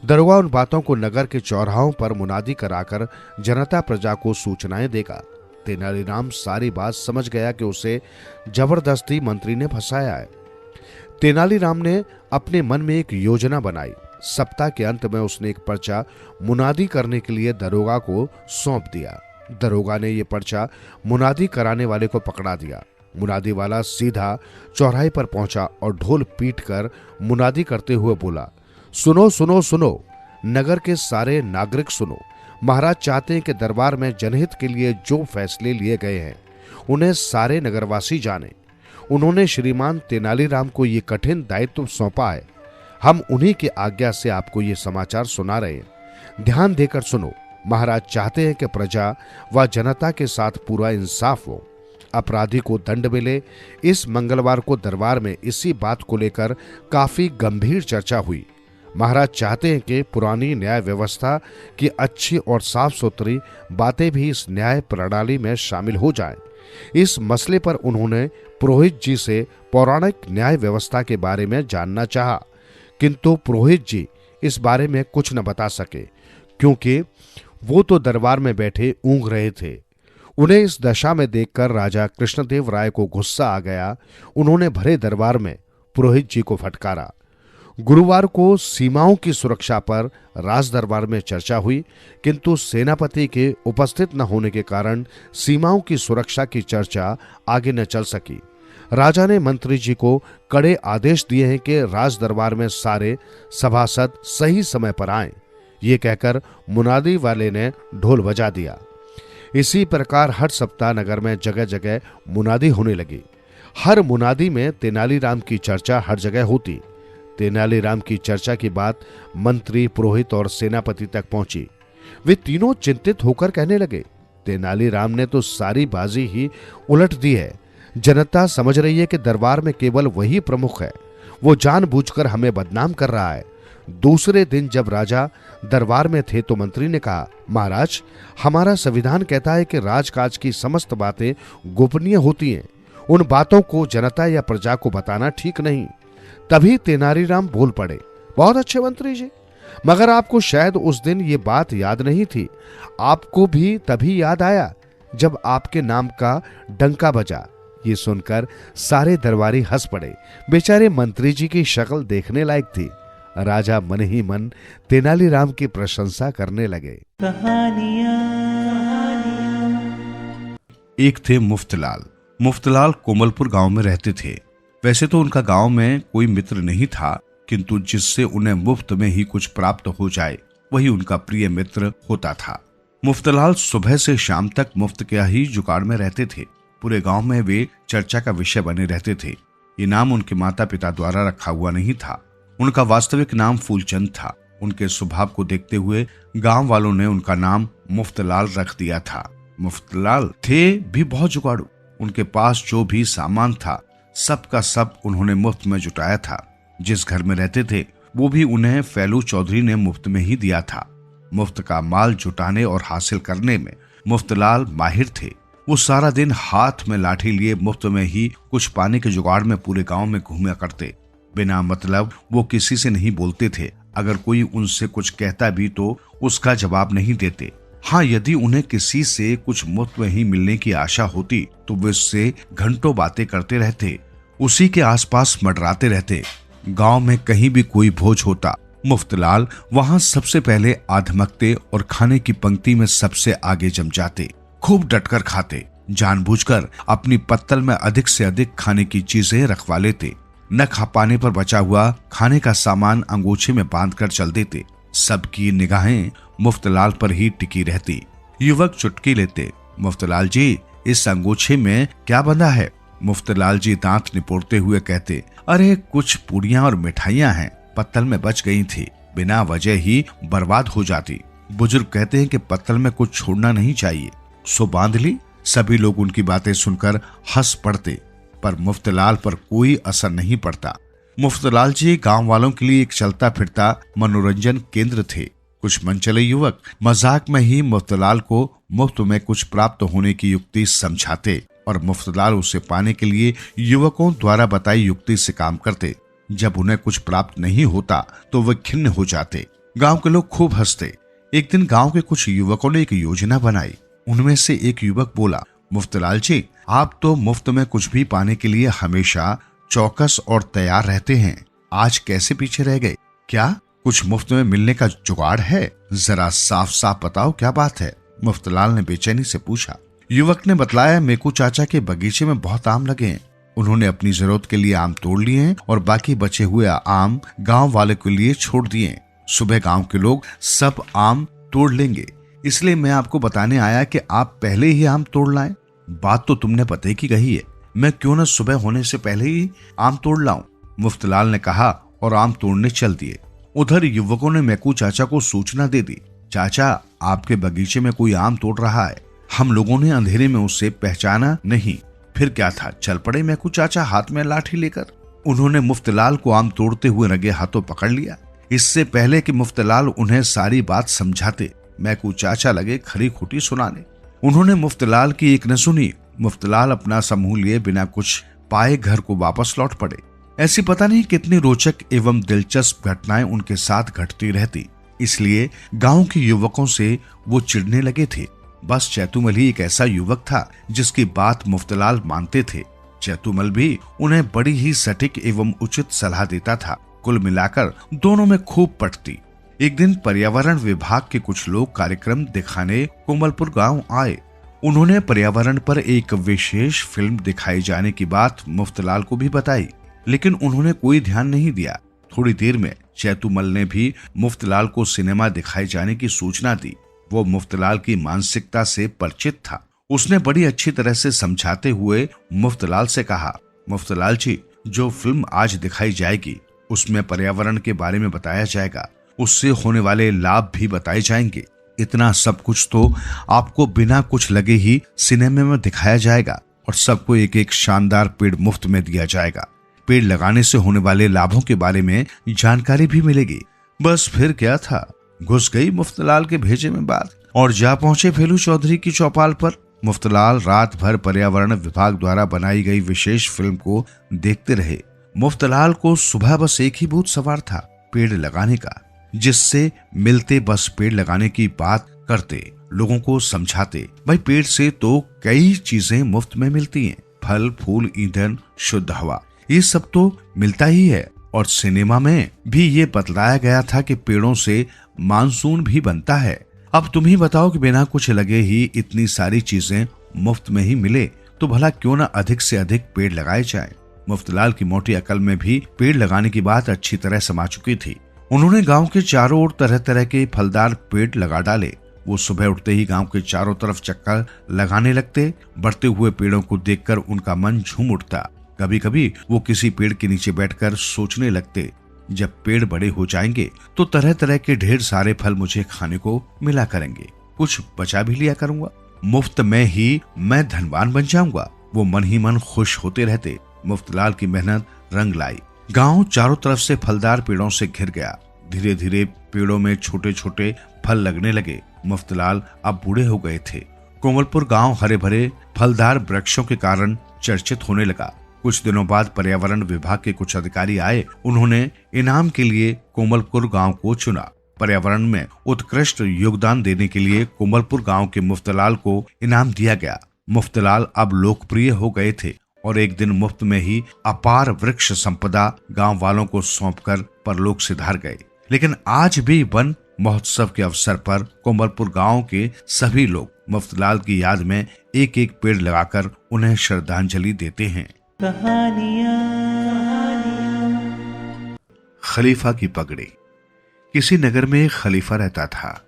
S3: दरोगा उन बातों को नगर के चौराहों पर मुनादी कराकर जनता प्रजा को सूचनाएं देगा। तेनालीराम सारी बात समझ गया कि उसे जबरदस्ती मंत्री ने फंसाया है। तेनालीराम ने अपने मन में एक योजना बनाई। सप्ताह के अंत में उसने एक पर्चा मुनादी करने के लिए दरोगा को सौंप दिया। दरोगा ने यह पर्चा मुनादी कराने वाले को पकड़ा दिया। मुनादी वाला सीधा चौराहे पर पहुंचा और ढोल पीट कर मुनादी करते हुए बोला, सुनो सुनो सुनो, नगर के सारे नागरिक सुनो। महाराज चाहते हैं कि दरबार में जनहित के लिए जो फैसले लिए गए हैं उन्हें सारे नगरवासी जाने। उन्होंने श्रीमान तेनालीराम को ये कठिन दायित्व सौंपा है। हम उन्हीं की आज्ञा से आपको ये समाचार सुना रहे हैं। ध्यान देकर सुनो। महाराज चाहते हैं कि प्रजा व जनता के साथ पूरा इंसाफ हो, अपराधी को दंड मिले। इस मंगलवार को दरबार में इसी बात को लेकर काफी गंभीर चर्चा हुई। महाराज चाहते हैं कि पुरानी न्याय व्यवस्था की अच्छी और साफ सुथरी बातें भी इस न्याय प्रणाली में शामिल हो जाएं। इस मसले पर उन्होंने पुरोहित जी से पौराणिक न्याय व्यवस्था के बारे में जानना चाहा, किंतु पुरोहित जी इस बारे में कुछ न बता सके, क्योंकि वो तो दरबार में बैठे ऊँघ रहे थे। उन्हें इस दशा में देखकर राजा कृष्णदेव राय को गुस्सा आ गया। उन्होंने भरे दरबार में पुरोहित जी को फटकारा। गुरुवार को सीमाओं की सुरक्षा पर राज दरबार में चर्चा हुई, किंतु सेनापति के उपस्थित न होने के कारण सीमाओं की सुरक्षा की चर्चा आगे न चल सकी। राजा ने मंत्री जी को कड़े आदेश दिए हैं कि राज दरबार में सारे सभासद सही समय पर आएं। ये कहकर मुनादी वाले ने ढोल बजा दिया। इसी प्रकार हर सप्ताह नगर में जगह जगह मुनादी होने लगी। हर मुनादी में तेनालीराम की चर्चा हर जगह होती। तेनालीराम की चर्चा की बात मंत्री, पुरोहित और सेनापति तक पहुंची। वे तीनों चिंतित होकर कहने लगे, तेनालीराम ने तो सारी बाजी ही उलट दी है। जनता समझ रही है कि दरबार में केवल वही प्रमुख है। वो जानबूझकर हमें बदनाम कर रहा है। दूसरे दिन जब राजा दरबार में थे तो मंत्री ने कहा, महाराज, हमारा संविधान कहता है कि राजकाज की समस्त बातें गोपनीय होती हैं। उन बातों को जनता या प्रजा को बताना ठीक नहीं। तभी तेनालीराम बोल पड़े, बहुत अच्छे मंत्री जी, मगर आपको शायद उस दिन ये बात याद नहीं थी। आपको भी तभी याद आया जब आपके नाम का डंका बजा। ये सुनकर सारे दरबारी हंस पड़े। बेचारे मंत्री जी की शक्ल देखने लायक थी। राजा मन ही मन तेनालीराम की प्रशंसा करने लगे।
S2: एक थे मुफ्तलाल। मुफ्तलाल कोमलपुर गांव में रहते थे। वैसे तो उनका गांव में कोई मित्र नहीं था, किंतु जिससे उन्हें मुफ्त में ही कुछ प्राप्त हो जाए वही उनका प्रिय मित्र होता था। मुफ्तलाल सुबह से शाम तक मुफ्त का ही जुगाड़ में रहते थे। पूरे गांव में वे चर्चा का विषय बने रहते थे। ये नाम उनके माता पिता द्वारा रखा हुआ नहीं था। उनका वास्तविक नाम फूलचंद था। उनके स्वभाव को देखते हुए गांव वालों ने उनका नाम मुफ्तलाल रख दिया था। मुफ्तलाल थे भी बहुत जुगाड़ू। उनके पास जो भी सामान था सबका सब उन्होंने मुफ्त में जुटाया था। जिस घर में रहते थे वो भी उन्हें फैलू चौधरी ने मुफ्त में ही दिया था। मुफ्त का माल जुटाने और हासिल करने में मुफ्तलाल माहिर थे। वो सारा दिन हाथ में लाठी लिए मुफ्त में ही कुछ पाने के जुगाड़ में पूरे गांव में घूमा करते। बिना मतलब वो किसी से नहीं बोलते थे। अगर कोई उनसे कुछ कहता भी तो उसका जवाब नहीं देते। हाँ, यदि उन्हें किसी से कुछ मुफ्त में ही मिलने की आशा होती तो वे उससे घंटों बातें करते रहते, उसी के आसपास मंडराते रहते। गांव में कहीं भी कोई भोज होता, मुफ्तलाल वहां सबसे आधे आधमकते और खाने की पंक्ति में सबसे आगे जम जाते। खूब डटकर खाते, जानबूझकर अपनी पत्तल में अधिक से अधिक खाने की चीजें रखवा लेते। न खा पाने पर बचा हुआ खाने का सामान अंगोछे में बांधकर चल देते। सबकी निगाहें मुफ्तलाल पर ही टिकी रहती। युवक चुटकी लेते, मुफ्तलाल जी, इस अंगोछे में क्या बंधा है? मुफ्तलाल जी दांत निपोड़ते हुए कहते, अरे कुछ पूड़ियां और मिठाइयां हैं, पत्तल में बच गई थी, बिना वजह ही बर्बाद हो जाती। बुजुर्ग कहते हैं कि पत्तल में कुछ छोड़ना नहीं चाहिए, सो बांध ली। सभी लोग उनकी बातें सुनकर हंस पड़ते, पर मुफ्तलाल पर कोई असर नहीं पड़ता। मुफ्तलाल जी गांव वालों के लिए एक चलता फिरता मनोरंजन केंद्र थे। कुछ मनचले युवक मजाक में ही मुफ्तलाल को मुफ्त में कुछ प्राप्त होने की युक्ति समझाते और मुफ्तलाल उसे पाने के लिए युवकों द्वारा बताई युक्ति से काम करते। जब उन्हें कुछ प्राप्त नहीं होता तो वे खिन्न हो जाते। गांव के लोग खूब हंसते। एक दिन गांव के कुछ युवकों ने एक योजना बनाई। उनमें से एक युवक बोला, मुफ्तलाल जी, आप तो मुफ्त में कुछ भी पाने के लिए हमेशा चौकस और तैयार रहते हैं, आज कैसे पीछे रह गए? क्या कुछ मुफ्त में मिलने का जुगाड़ है? जरा साफ साफ बताओ क्या बात है? मुफ्तलाल ने बेचैनी से पूछा। युवक ने बतलाया, मेकू चाचा के बगीचे में बहुत आम लगे हैं। उन्होंने अपनी जरूरत के लिए आम तोड़ लिए हैं और बाकी बचे हुए आम गांव वाले के लिए छोड़ दिए हैं। सुबह गांव के लोग सब आम तोड़ लेंगे, इसलिए मैं आपको बताने आया कि आप पहले ही आम तोड़ लाएं। बात तो तुमने पते की कही है, मैं क्यों न सुबह होने से पहले ही आम तोड़ लाऊं? मुफ्तलाल ने कहा और आम तोड़ने चल दिए। उधर युवकों ने मेकू चाचा को सूचना दे दी, चाचा आपके बगीचे में कोई आम तोड़ रहा है। हम लोगों ने अंधेरे में उसे पहचाना नहीं। फिर क्या था, चल पड़े मेकू चाचा हाथ में लाठी लेकर। उन्होंने मुफ्तलाल को आम तोड़ते हुए रंगे हाथों पकड़ लिया। इससे पहले कि मुफ्तलाल उन्हें सारी बात समझाते, मेकू चाचा लगे खरी खोटी सुनाने। उन्होंने मुफ्तलाल की एक न सुनी। मुफ्तलाल अपना समूह लिए बिना कुछ पाए घर को वापस लौट पड़े। ऐसी पता नहीं कितनी रोचक एवं दिलचस्प घटनाएं उनके साथ घटती रहती, इसलिए गांव के युवकों से वो चिढ़ने लगे थे। बस चैतुमल ही एक ऐसा युवक था जिसकी बात मुफ्तलाल मानते थे। चैतुमल भी उन्हें बड़ी ही सटीक एवं उचित सलाह देता था। कुल मिलाकर दोनों में खूब पटती। एक दिन पर्यावरण विभाग के कुछ लोग कार्यक्रम दिखाने कोमलपुर गांव आए। उन्होंने पर्यावरण पर एक विशेष फिल्म दिखाए जाने की बात मुफ्तलाल को भी बताई, लेकिन उन्होंने कोई ध्यान नहीं दिया। थोड़ी देर में चैतुमल ने भी मुफ्तलाल को सिनेमा दिखाए जाने की सूचना दी। वो मुफ्तलाल की मानसिकता से परिचित था। उसने बड़ी अच्छी तरह से समझाते हुए मुफ्तलाल से कहा, मुफ्तलाल जी, जो फिल्म आज दिखाई जाएगी उसमें पर्यावरण के बारे में बताया जाएगा, उससे होने वाले लाभ भी बताए जाएंगे। इतना सब कुछ तो आपको बिना कुछ लगे ही सिनेमा में दिखाया जाएगा और सबको एक एक शानदार पेड़ मुफ्त में दिया जाएगा। पेड़ लगाने से होने वाले लाभों के बारे में जानकारी भी मिलेगी। बस फिर क्या था, घुस गई मुफ्तलाल के भेजे में बात और जा पहुंचे फेलू चौधरी की चौपाल पर। मुफ्तलाल रात भर पर्यावरण विभाग द्वारा बनाई गई विशेष फिल्म को देखते रहे। मुफ्तलाल को सुबह बस एक ही भूत सवार था, पेड़ लगाने का, जिससे मिलते बस पेड़ लगाने की बात करते, लोगों को समझाते, भाई पेड़ से तो कई चीजें मुफ्त में मिलती हैं, फल फूल, ईंधन, शुद्ध हवा, ये सब तो मिलता ही है। और सिनेमा में भी ये बतलाया गया था कि पेड़ों से मानसून भी बनता है। अब तुम ही बताओ कि बिना कुछ लगे ही इतनी सारी चीजें मुफ्त में ही मिले तो भला क्यों ना अधिक से अधिक पेड़ लगाए जाएं। मुफ्तलाल की मोटी अकल में भी पेड़ लगाने की बात अच्छी तरह समा चुकी थी। उन्होंने गांव के चारों ओर तरह तरह के फलदार पेड़ लगा डाले। वो सुबह उठते ही गांव के चारों तरफ चक्कर लगाने लगते। बढ़ते हुए पेड़ों को देखकर उनका मन झूम उठता। कभी कभी वो किसी पेड़ के नीचे बैठकर सोचने लगते, जब पेड़ बड़े हो जाएंगे तो तरह तरह के ढेर सारे फल मुझे खाने को मिला करेंगे, कुछ बचा भी लिया करूंगा, मुफ्त में ही मैं धनवान बन जाऊंगा। वो मन ही मन खुश होते रहते। मुफ्तलाल की मेहनत रंग लाई। गांव चारों तरफ से फलदार पेड़ों से घिर गया। धीरे धीरे पेड़ों में छोटे छोटे फल लगने लगे। मुफ्तलाल अब बूढ़े हो गए थे। कोमलपुर गांव हरे भरे फलदार वृक्षों के कारण चर्चित होने लगा। कुछ दिनों बाद पर्यावरण विभाग के कुछ अधिकारी आए। उन्होंने इनाम के लिए कोमलपुर गांव को चुना। पर्यावरण में उत्कृष्ट योगदान देने के लिए कोमलपुर गांव के मुफ्तलाल को इनाम दिया गया। मुफ्तलाल अब लोकप्रिय हो गए थे और एक दिन मुफ्त में ही अपार वृक्ष संपदा गांव वालों को सौंपकर परलोक सिधार गए। लेकिन आज भी वन महोत्सव के अवसर पर कोमलपुर गांव के सभी लोग मुफ्तलाल की याद में एक एक पेड़ लगाकर उन्हें श्रद्धांजलि देते हैं। खलीफा की पगड़ी। किसी नगर में एक खलीफा रहता था।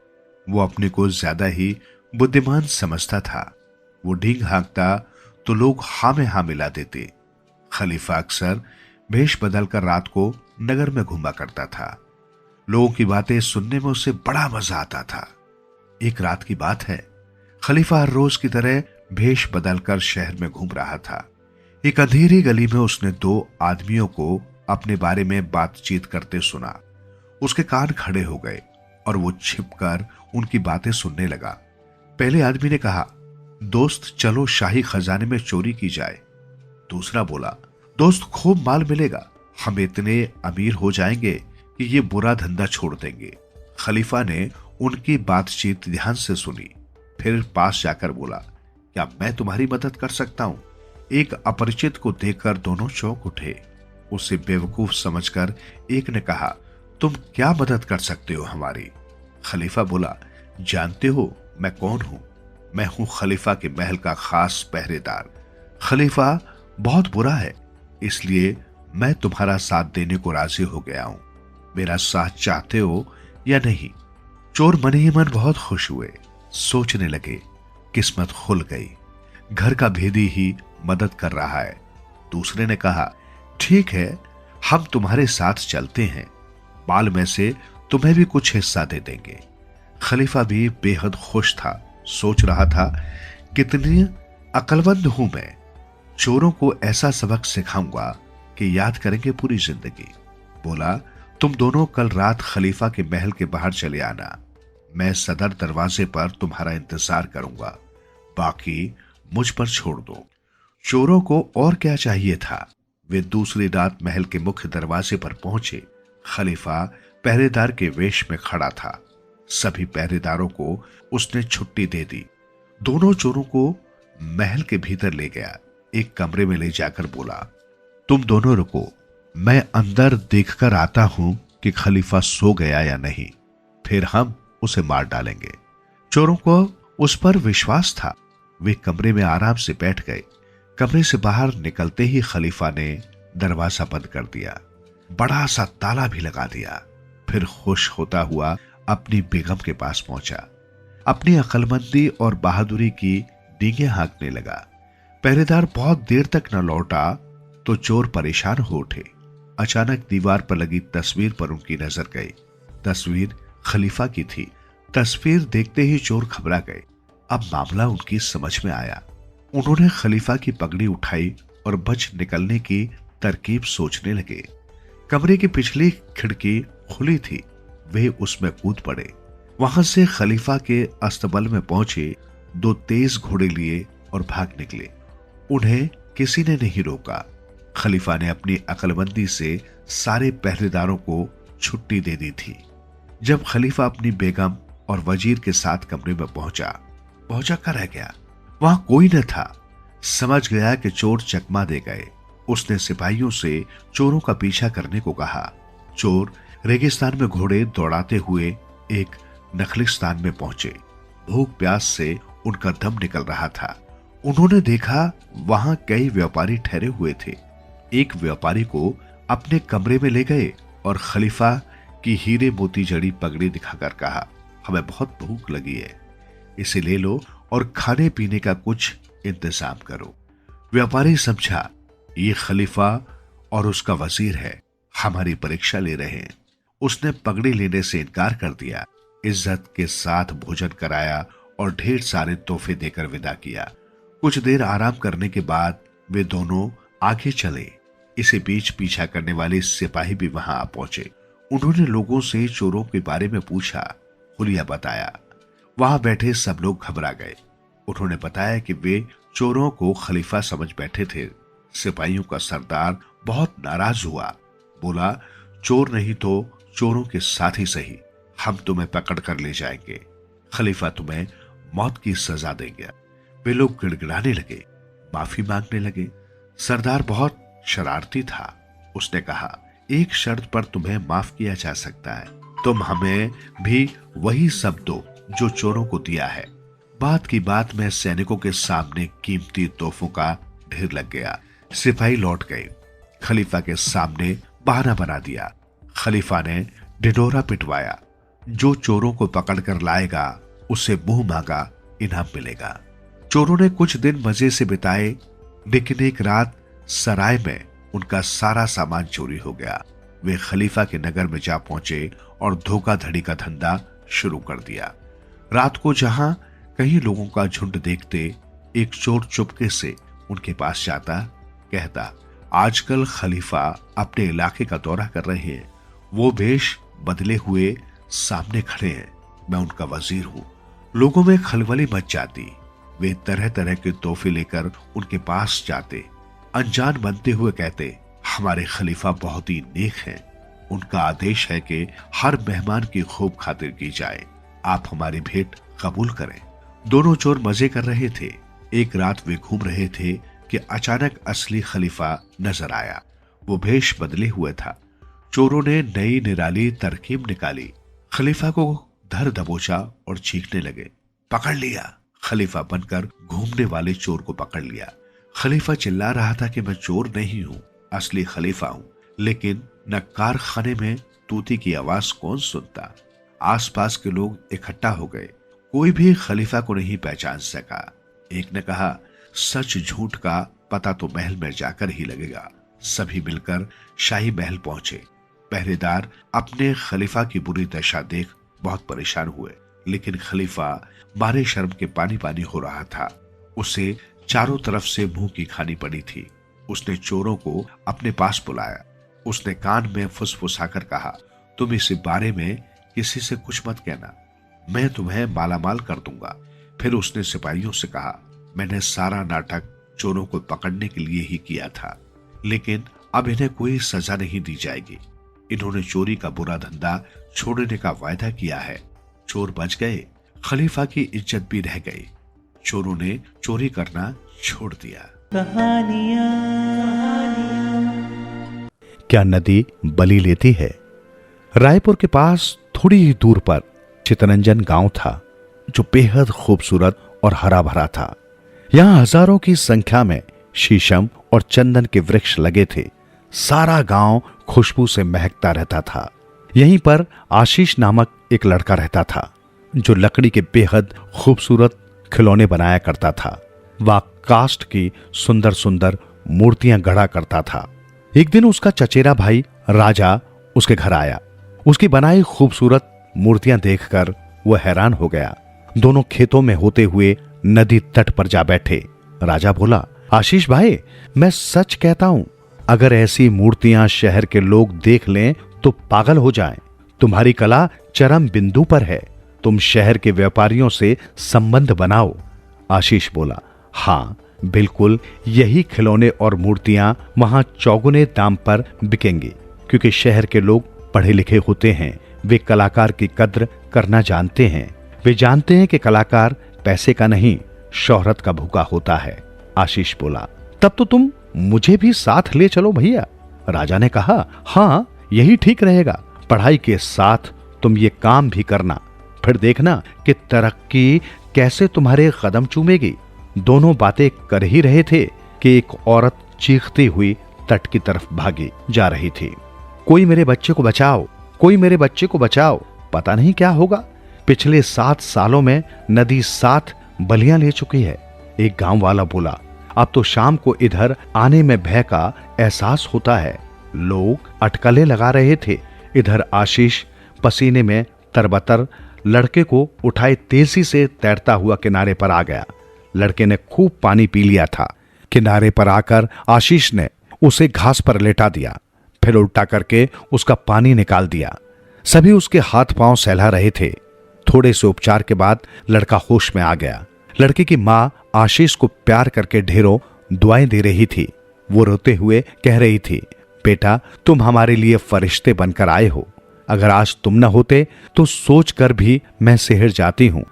S2: वो अपने को ज्यादा ही बुद्धिमान समझता था। वो ढींग हाँकता तो लोग हाँ में हाँ मिला देते। खलीफा अक्सर भेष बदलकर रात को नगर में घूमा करता था। लोगों की बातें सुनने में उसे बड़ा मजा आता था। एक रात की बात है, खलीफा हर रोज की तरह
S1: भेष बदलकर शहर में घूम रहा था। एक अंधेरी गली में उसने 2 आदमियों को अपने बारे में बातचीत करते सुना। उसके कान खड़े हो गए और वो छिपकर उनकी बातें सुनने लगा। पहले आदमी ने कहा, दोस्त चलो शाही खजाने में चोरी की जाए। दूसरा बोला, दोस्त खूब माल मिलेगा, हम इतने अमीर हो जाएंगे कि ये बुरा धंधा छोड़ देंगे। खलीफा ने उनकी बातचीत ध्यान से सुनी, फिर पास जाकर बोला, क्या मैं तुम्हारी मदद कर सकता हूं? एक अपरिचित को देखकर दोनों चौंक उठे। उसे बेवकूफ समझकर एक ने कहा, तुम क्या मदद कर सकते हो हमारी? खलीफा बोला, जानते हो मैं कौन हूं? मैं हूं खलीफा के महल का खास पहरेदार। खलीफा बहुत बुरा है, इसलिए मैं तुम्हारा साथ देने को राजी हो गया हूं। मेरा साथ चाहते हो या नहीं? चोर मन ही मन बहुत खुश हुए, सोचने लगे, किस्मत खुल गई, घर का भेदी ही मदद कर रहा है। दूसरे ने कहा, ठीक है, हम तुम्हारे साथ चलते हैं, माल में से तुम्हें भी कुछ हिस्सा दे देंगे। खलीफा भी बेहद खुश था, सोच रहा था, कितनी अक्लमंद हूं मैं, चोरों को ऐसा सबक सिखाऊंगा कि याद करेंगे पूरी जिंदगी। बोला, तुम दोनों कल रात खलीफा के महल के बाहर चले आना, मैं सदर दरवाजे पर तुम्हारा इंतजार करूंगा, बाकी मुझ पर छोड़ दो। चोरों को और क्या चाहिए था, वे दूसरी रात महल के मुख्य दरवाजे पर पहुंचे। खलीफा पहरेदार के वेश में खड़ा था। सभी पहरेदारों को उसने छुट्टी दे दी। दोनों चोरों को महल के भीतर ले गया। एक कमरे में ले जाकर बोला, तुम दोनों रुको, मैं अंदर देखकर आता हूं कि खलीफा सो गया या नहीं, फिर हम उसे मार डालेंगे। चोरों को उस पर विश्वास था। वे कमरे में आराम से बैठ गए। कमरे से बाहर निकलते ही खलीफा ने दरवाजा बंद कर दिया, बड़ा सा ताला भी लगा दिया। फिर खुश होता हुआ अपनी बेगम के पास पहुंचा। अपनी अक्लमंदी और बहादुरी की डींगे हाँकने लगा। पहरेदार बहुत देर तक न लौटा तो चोर परेशान हो उठे। अचानक दीवार पर लगी तस्वीर पर उनकी नजर गई। तस्वीर खलीफा की थी। तस्वीर देखते ही चोर घबरा गए। अब मामला उनकी समझ में आया। उन्होंने खलीफा की पगड़ी उठाई और बच निकलने की तरकीब सोचने लगे। कमरे की पिछली खिड़की खुली थी, वे उसमें कूद पड़े। वहां से खलीफा के अस्तबल में पहुंचे, 2 तेज घोड़े लिए और भाग निकले। उन्हें किसी ने नहीं रोका। खलीफा ने अपनी अक्लमंदी से सारे पहरेदारों को छुट्टी दे दी थी। जब खलीफा अपनी बेगम और वजीर के साथ कमरे में पहुंचा कर रह गया। वहां कोई न था। समझ गया कि चोर चकमा दे गए। उसने सिपाहियों से चोरों का पीछा करने को कहा। चोर रेगिस्तान में घोड़े दौड़ाते हुए एक नखलिस्तान में पहुंचे। भूख प्यास से उनका दम निकल रहा था। उन्होंने देखा वहां कई व्यापारी ठहरे हुए थे। एक व्यापारी को अपने कमरे में ले गए और खलीफा की हीरे मोती जड़ी पगड़ी दिखाकर कहा, हमें बहुत भूख लगी है, इसे ले लो और खाने पीने का कुछ इंतजाम करो। व्यापारी समझा, ये खलीफा और उसका वजीर है, हमारी परीक्षा ले रहे हैं। उसने पगड़ी लेने से इनकार कर दिया। इज्जत के साथ भोजन कराया और ढेर सारे तोहफे देकर विदा किया। कुछ देर आराम करने के बाद वे दोनों आगे चले। इसे बीच पीछा करने वाले सिपाही भी वहां आ पहुंचे। उन्होंने लोगों से चोरों के बारे में पूछा, हुलिया बताया। वहां बैठे सब लोग घबरा गए। उन्होंने बताया कि वे चोरों को खलीफा समझ बैठे थे। सिपाहियों का सरदार बहुत नाराज हुआ। बोला, चोर नहीं तो चोरों के साथ ही सही, हम तुम्हें पकड़ कर ले जाएंगे। खलीफा तुम्हें मौत की सजा देंगे। वे लोग गिड़गिड़ाने लगे, माफी मांगने लगे। सरदार बहुत शरारती था। उसने कहा, एक शर्त पर तुम्हें माफ किया जा सकता है, तुम हमें भी वही सब दो जो चोरों को दिया है। बात की बात में सैनिकों के सामने कीमती तोहफों का ढेर लग गया। सिपाही लौट गए। खलीफा के सामने बहाना बना दिया। खलीफा ने ढिढोरा पिटवाया, जो चोरों को पकड़ कर लाएगा उसे मुंह मांगा इनाम मिलेगा। चोरों ने कुछ दिन मजे से बिताए, लेकिन एक रात सराय में उनका सारा सामान चोरी हो गया। वे खलीफा के नगर में जा पहुंचे और धोखाधड़ी का धंधा शुरू कर दिया। रात को जहां कई लोगों का झुंड देखते, एक चोर चुपके से उनके पास जाता, कहता, आजकल खलीफा अपने इलाके का दौरा कर रहे हैं, वो वेश बदले हुए सामने खड़े हैं, मैं उनका वजीर हूं। लोगों में खलबली मच जाती। वे तरह तरह के तोहफे लेकर उनके पास जाते, अनजान बनते हुए कहते, हमारे खलीफा बहुत ही नेक हैं, उनका आदेश है कि हर मेहमान की खूब खातिर की जाए, आप हमारी भेंट कबूल करें। दोनों चोर मजे कर रहे थे। एक रात वे घूम रहे थे कि अचानक असली खलीफा नजर आया। वो भेष बदले हुए था। चोरों ने नई निराली तरकीब निकाली, खलीफा को धर दबोचा और चीखने लगे, पकड़ लिया। खलीफा बनकर घूमने वाले चोर को पकड़ लिया। खलीफा चिल्ला रहा था कि मैं चोर नहीं हूं, असली खलीफा हूं, लेकिन न कारखाने में तूती की आवाज कौन सुनता। आसपास के लोग इकट्ठा हो गए, कोई भी खलीफा को नहीं पहचान सका। एक ने कहा, सच झूठ का पता तो महल में जाकर ही लगेगा। सभी मिलकर शाही महल पहुंचे। पहरेदार अपने खलीफा की बुरी दशा देख बहुत परेशान हुए, लेकिन खलीफा मारे शर्म के पानी पानी हो रहा था। उसे चारों तरफ से मुंह की खानी पड़ी थी। उसने चोरों को अपने पास बुलाया। उसने कान में फुसफुसाकर कहा, तुम इस बारे में किसी से कुछ मत कहना, मैं तुम्हें मालामाल कर दूंगा। फिर उसने सिपाहियों से कहा, मैंने सारा नाटक चोरों को पकड़ने के लिए ही किया था, लेकिन अब इन्हें कोई सजा नहीं दी जाएगी। इन्होंने चोरी का बुरा धंधा छोड़ने का वायदा किया है। चोर बच गए, खलीफा की इज्जत भी रह गई। चोरों ने चोरी करना छोड़ दिया।
S3: क्या नदी बलि लेती है? रायपुर के पास थोड़ी ही दूर पर चितरंजन गांव था, जो बेहद खूबसूरत और हरा भरा था। यहां हजारों की संख्या में शीशम और चंदन के वृक्ष लगे थे। सारा गांव खुशबू से महकता रहता था। यहीं पर आशीष नामक एक लड़का रहता था, जो लकड़ी के बेहद खूबसूरत खिलौने बनाया करता था। वह काष्ठ की सुंदर सुंदर मूर्तियां गढ़ा करता था। एक दिन उसका चचेरा भाई राजा उसके घर आया। उसकी बनाई खूबसूरत मूर्तियां देखकर वह हैरान हो गया। दोनों खेतों में होते हुए नदी तट पर जा बैठे। राजा बोला, आशीष भाई, मैं सच कहता हूं, अगर ऐसी मूर्तियां शहर के लोग देख लें तो पागल हो जाएं। तुम्हारी कला चरम बिंदु पर है, तुम शहर के व्यापारियों से संबंध बनाओ। आशीष बोला, हाँ बिल्कुल, यही खिलौने और मूर्तियां वहां चौगुने दाम पर बिकेंगी, क्योंकि शहर के लोग पढ़े लिखे होते हैं। वे कलाकार की कद्र करना जानते हैं। वे जानते हैं कि कलाकार पैसे का नहीं, शोहरत का भूखा होता है। आशीष बोला, तब तो तुम मुझे भी साथ ले चलो भैया। राजा ने कहा, हाँ यही ठीक रहेगा। पढ़ाई के साथ तुम ये काम भी करना, फिर देखना कि तरक्की कैसे तुम्हारे कदम चूमेगी। दोनों बातें कर ही रहे थे कि एक औरत चीखती हुई तट की तरफ भागी जा रही थी, कोई मेरे बच्चे को बचाओ, कोई मेरे बच्चे को बचाओ। पता नहीं क्या होगा। पिछले 7 सालों में नदी 7 बलियां ले चुकी है। एक गांव वाला बोला, अब तो शाम को इधर आने में भय का एहसास होता है। लोग अटकलें लगा रहे थे। इधर आशीष पसीने में तरबतर लड़के को उठाए तेजी से तैरता हुआ किनारे पर आ गया। लड़के ने खूब पानी पी लिया था। किनारे पर आकर आशीष ने उसे घास पर लेटा दिया, फिर उल्टा करके उसका पानी निकाल दिया। सभी उसके हाथ पांव सहला रहे थे। थोड़े से उपचार के बाद लड़का होश में आ गया। लड़के की मां आशीष को प्यार करके ढेरों दुआएं दे रही थी। वो रोते हुए कह रही थी, बेटा तुम हमारे लिए फरिश्ते बनकर आए हो। अगर आज तुम न होते तो सोच कर भी मैं सिहर जाती हूं।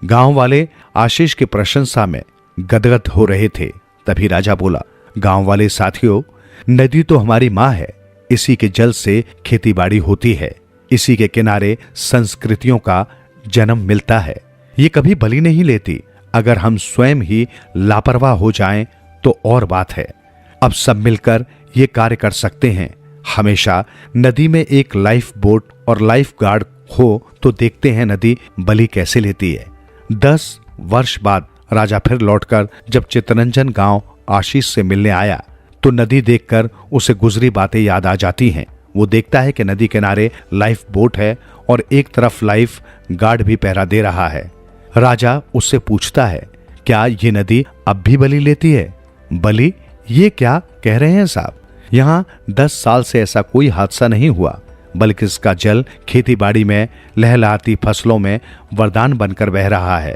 S3: गांव वाले आशीष की प्रशंसा में गदगद हो रहे थे। तभी राजा बोला, गांव वाले साथियों, नदी तो हमारी मां है। इसी के जल से खेतीबाड़ी होती है। इसी के किनारे संस्कृतियों का जन्म मिलता है। ये कभी बलि नहीं लेती। अगर हम स्वयं ही लापरवाह हो जाएं तो और बात है। अब सब मिलकर ये कार्य कर सकते हैं। हमेशा नदी में एक लाइफ बोट और लाइफ गार्ड हो तो देखते हैं नदी बलि कैसे लेती है। 10 वर्ष बाद राजा फिर लौटकर जब चितरंजन गांव आशीष से मिलने आया तो नदी देखकर उसे गुजरी बातें याद आ जाती हैं। वो देखता है कि नदी किनारे लाइफ बोट है और एक तरफ लाइफ गार्ड भी पहरा दे रहा है। राजा उससे पूछता है क्या ये नदी अब भी बलि लेती है? बलि? ये क्या कह रहे हैं साहब? यहाँ 10 साल से ऐसा कोई हादसा नहीं हुआ, बल्कि इसका जल खेती बाड़ी में, लहलहाती फसलों में वरदान बनकर बह रहा है।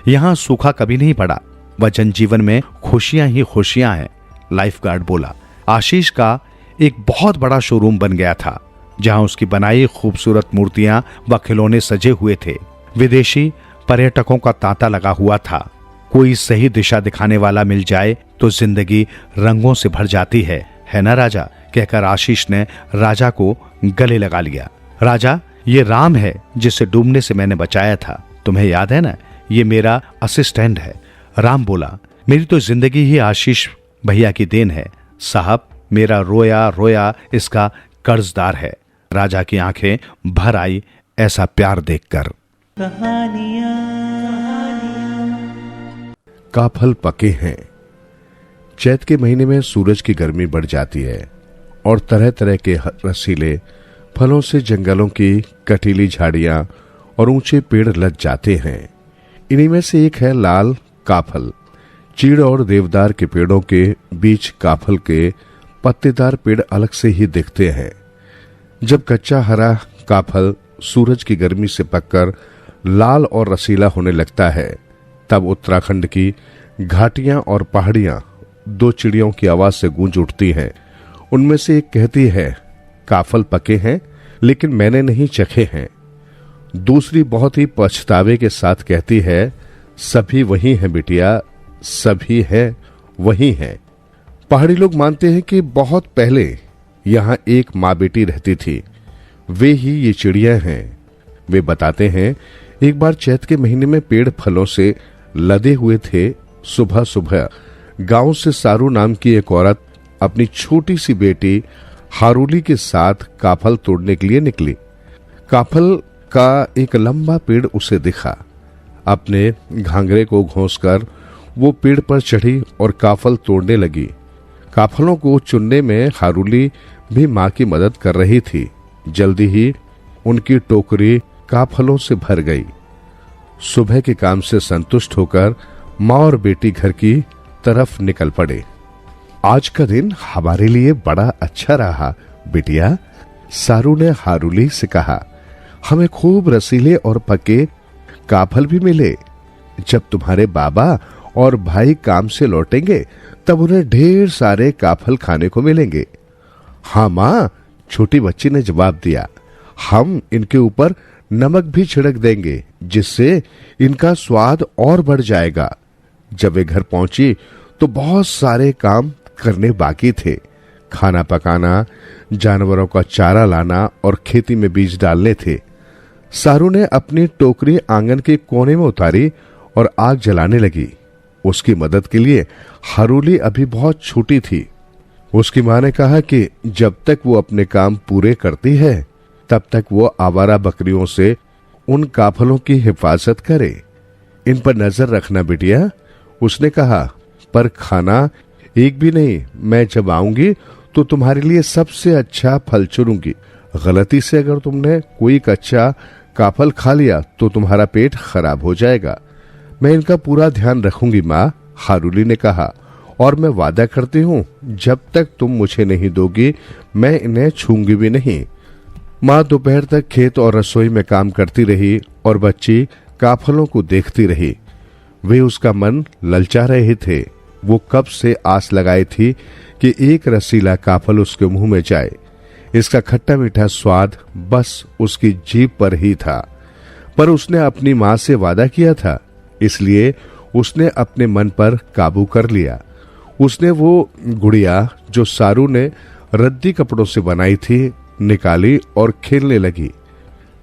S3: यहाँ सूखा कभी नहीं पड़ा, वह जनजीवन में खुशियां ही खुशियां हैं। लाइफगार्ड बोला। आशीष का एक बहुत बड़ा शोरूम बन गया था, जहां उसकी बनाई खूबसूरत मूर्तियां व खिलौने सजे हुए थे। विदेशी पर्यटकों का तांता लगा हुआ था। कोई सही दिशा दिखाने वाला मिल जाए तो जिंदगी रंगों से भर जाती है ना राजा? कहकर आशीष ने राजा को गले लगा लिया। राजा, ये राम है जिसे डूबने से मैंने बचाया था, तुम्हें याद है ना? ये मेरा असिस्टेंट है। राम बोला, मेरी तो जिंदगी ही आशीष भैया की देन है साहब, मेरा रोया रोया इसका कर्जदार है। राजा की आंखें भर आई ऐसा प्यार देखकर।
S2: काफल पके हैं। चैत के महीने में सूरज की गर्मी बढ़ जाती है और तरह तरह के रसीले फलों से जंगलों की कटीली झाड़ियां और ऊंचे पेड़ लग जाते हैं। इन्हीं में से एक है लाल काफल। चीड़ और देवदार के पेड़ों के बीच काफल के पत्तेदार पेड़ अलग से ही दिखते हैं। जब कच्चा हरा काफल सूरज की गर्मी से पककर लाल और रसीला होने लगता है, तब उत्तराखंड की घाटियां और पहाड़ियां दो चिड़ियों की आवाज से गूंज उठती हैं। उनमें से एक कहती है, काफल पके हैं लेकिन मैंने नहीं चखे हैं। दूसरी बहुत ही पछतावे के साथ कहती है, सभी वही हैं बिटिया, सभी है वही हैं। पहाड़ी लोग मानते हैं कि बहुत पहले यहाँ एक माँ बेटी रहती थी, वे ही ये चिड़िया हैं। वे बताते हैं, एक बार चैत के महीने में पेड़ फलों से लदे हुए थे। सुबह सुबह गांव से सारू नाम की एक औरत अपनी छोटी सी बेटी हारूली के साथ काफल तोड़ने के लिए निकली। काफल का एक लंबा पेड़ उसे दिखा। अपने घांगरे को घोंसकर वो पेड़ पर चढ़ी और काफल तोड़ने लगी। काफलों को चुनने में हारूली भी माँ की मदद कर रही थी। जल्दी ही उनकी टोकरी काफलों से भर गई। सुबह के काम से संतुष्ट होकर माँ और बेटी घर की तरफ निकल पड़े। आज का दिन हमारे लिए बड़ा अच्छा रहा बिटिया, सारू ने हारूली से कहा। हमें खूब रसीले और पके काफल भी मिले। जब तुम्हारे बाबा और भाई काम से लौटेंगे तब उन्हें ढेर सारे काफल खाने को मिलेंगे। हाँ माँ, छोटी बच्ची ने जवाब दिया, हम इनके ऊपर नमक भी छिड़क देंगे जिससे इनका स्वाद और बढ़ जाएगा। जब वे घर पहुंची तो बहुत सारे काम करने बाकी थे। खाना पकाना, जानवरों का चारा लाना और खेती में बीज डालने थे। सारू ने अपनी टोकरी आंगन के कोने में उतारी और आग जलाने लगी। उसकी मदद के लिए हारूली अभी बहुत छोटी थी। उसकी मां ने कहा कि जब तक वो अपने काम पूरे करती है तब तक वो आवारा बकरियों से उन काफलों की हिफाजत करे। इन पर नजर रखना बिटिया, उसने कहा, पर खाना एक भी नहीं। मैं जब आऊंगी तो तुम्हारे लिए सबसे अच्छा फल चुनूंगी। गलती से अगर तुमने कोई कच्चा काफल खा लिया तो तुम्हारा पेट खराब हो जाएगा। मैं इनका पूरा ध्यान रखूंगी माँ, हारूली ने कहा, और मैं वादा करती हूँ जब तक तुम मुझे नहीं दोगी मैं इन्हें छूंगी भी नहीं। माँ दोपहर तक खेत और रसोई में काम करती रही और बच्ची काफलों को देखती रही। वे उसका मन ललचा रहे थे। वो कब से आस लगाई थी कि एक रसीला काफल उसके मुंह में जाए। इसका खट्टा मीठा स्वाद बस उसकी जीभ पर ही था। पर उसने अपनी माँ से वादा किया था, इसलिए उसने अपने मन पर काबू कर लिया। उसने वो गुड़िया जो सारू ने रद्दी कपड़ों से बनाई थी निकाली और खेलने लगी।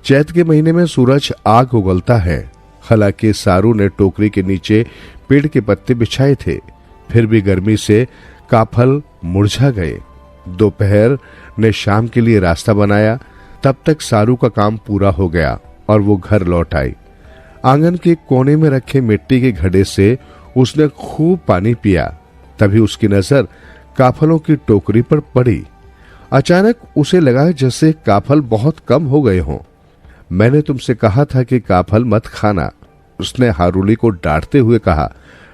S2: चैत के महीने में सूरज आग उगलता है। हालांकि सारू ने टोकरी के नीचे पेड़ के पत्ते बिछाए थे, फिर भी गर्मी से काफल मुरझा गए। दोपहर ने शाम के लिए रास्ता बनाया। तब तक सारू का काम पूरा हो गया और वो घर लौट आई। आंगन के कोने में रखे मिट्टी के घड़े से उसने खूब पानी पिया। तभी उसकी नजर काफलों की टोकरी पर पड़ी। अचानक उसे लगा जैसे काफल बहुत कम हो गए हों। मैंने तुमसे कहा था कि काफल मत खाना, उसने हारूली को डांटते हुए कहा।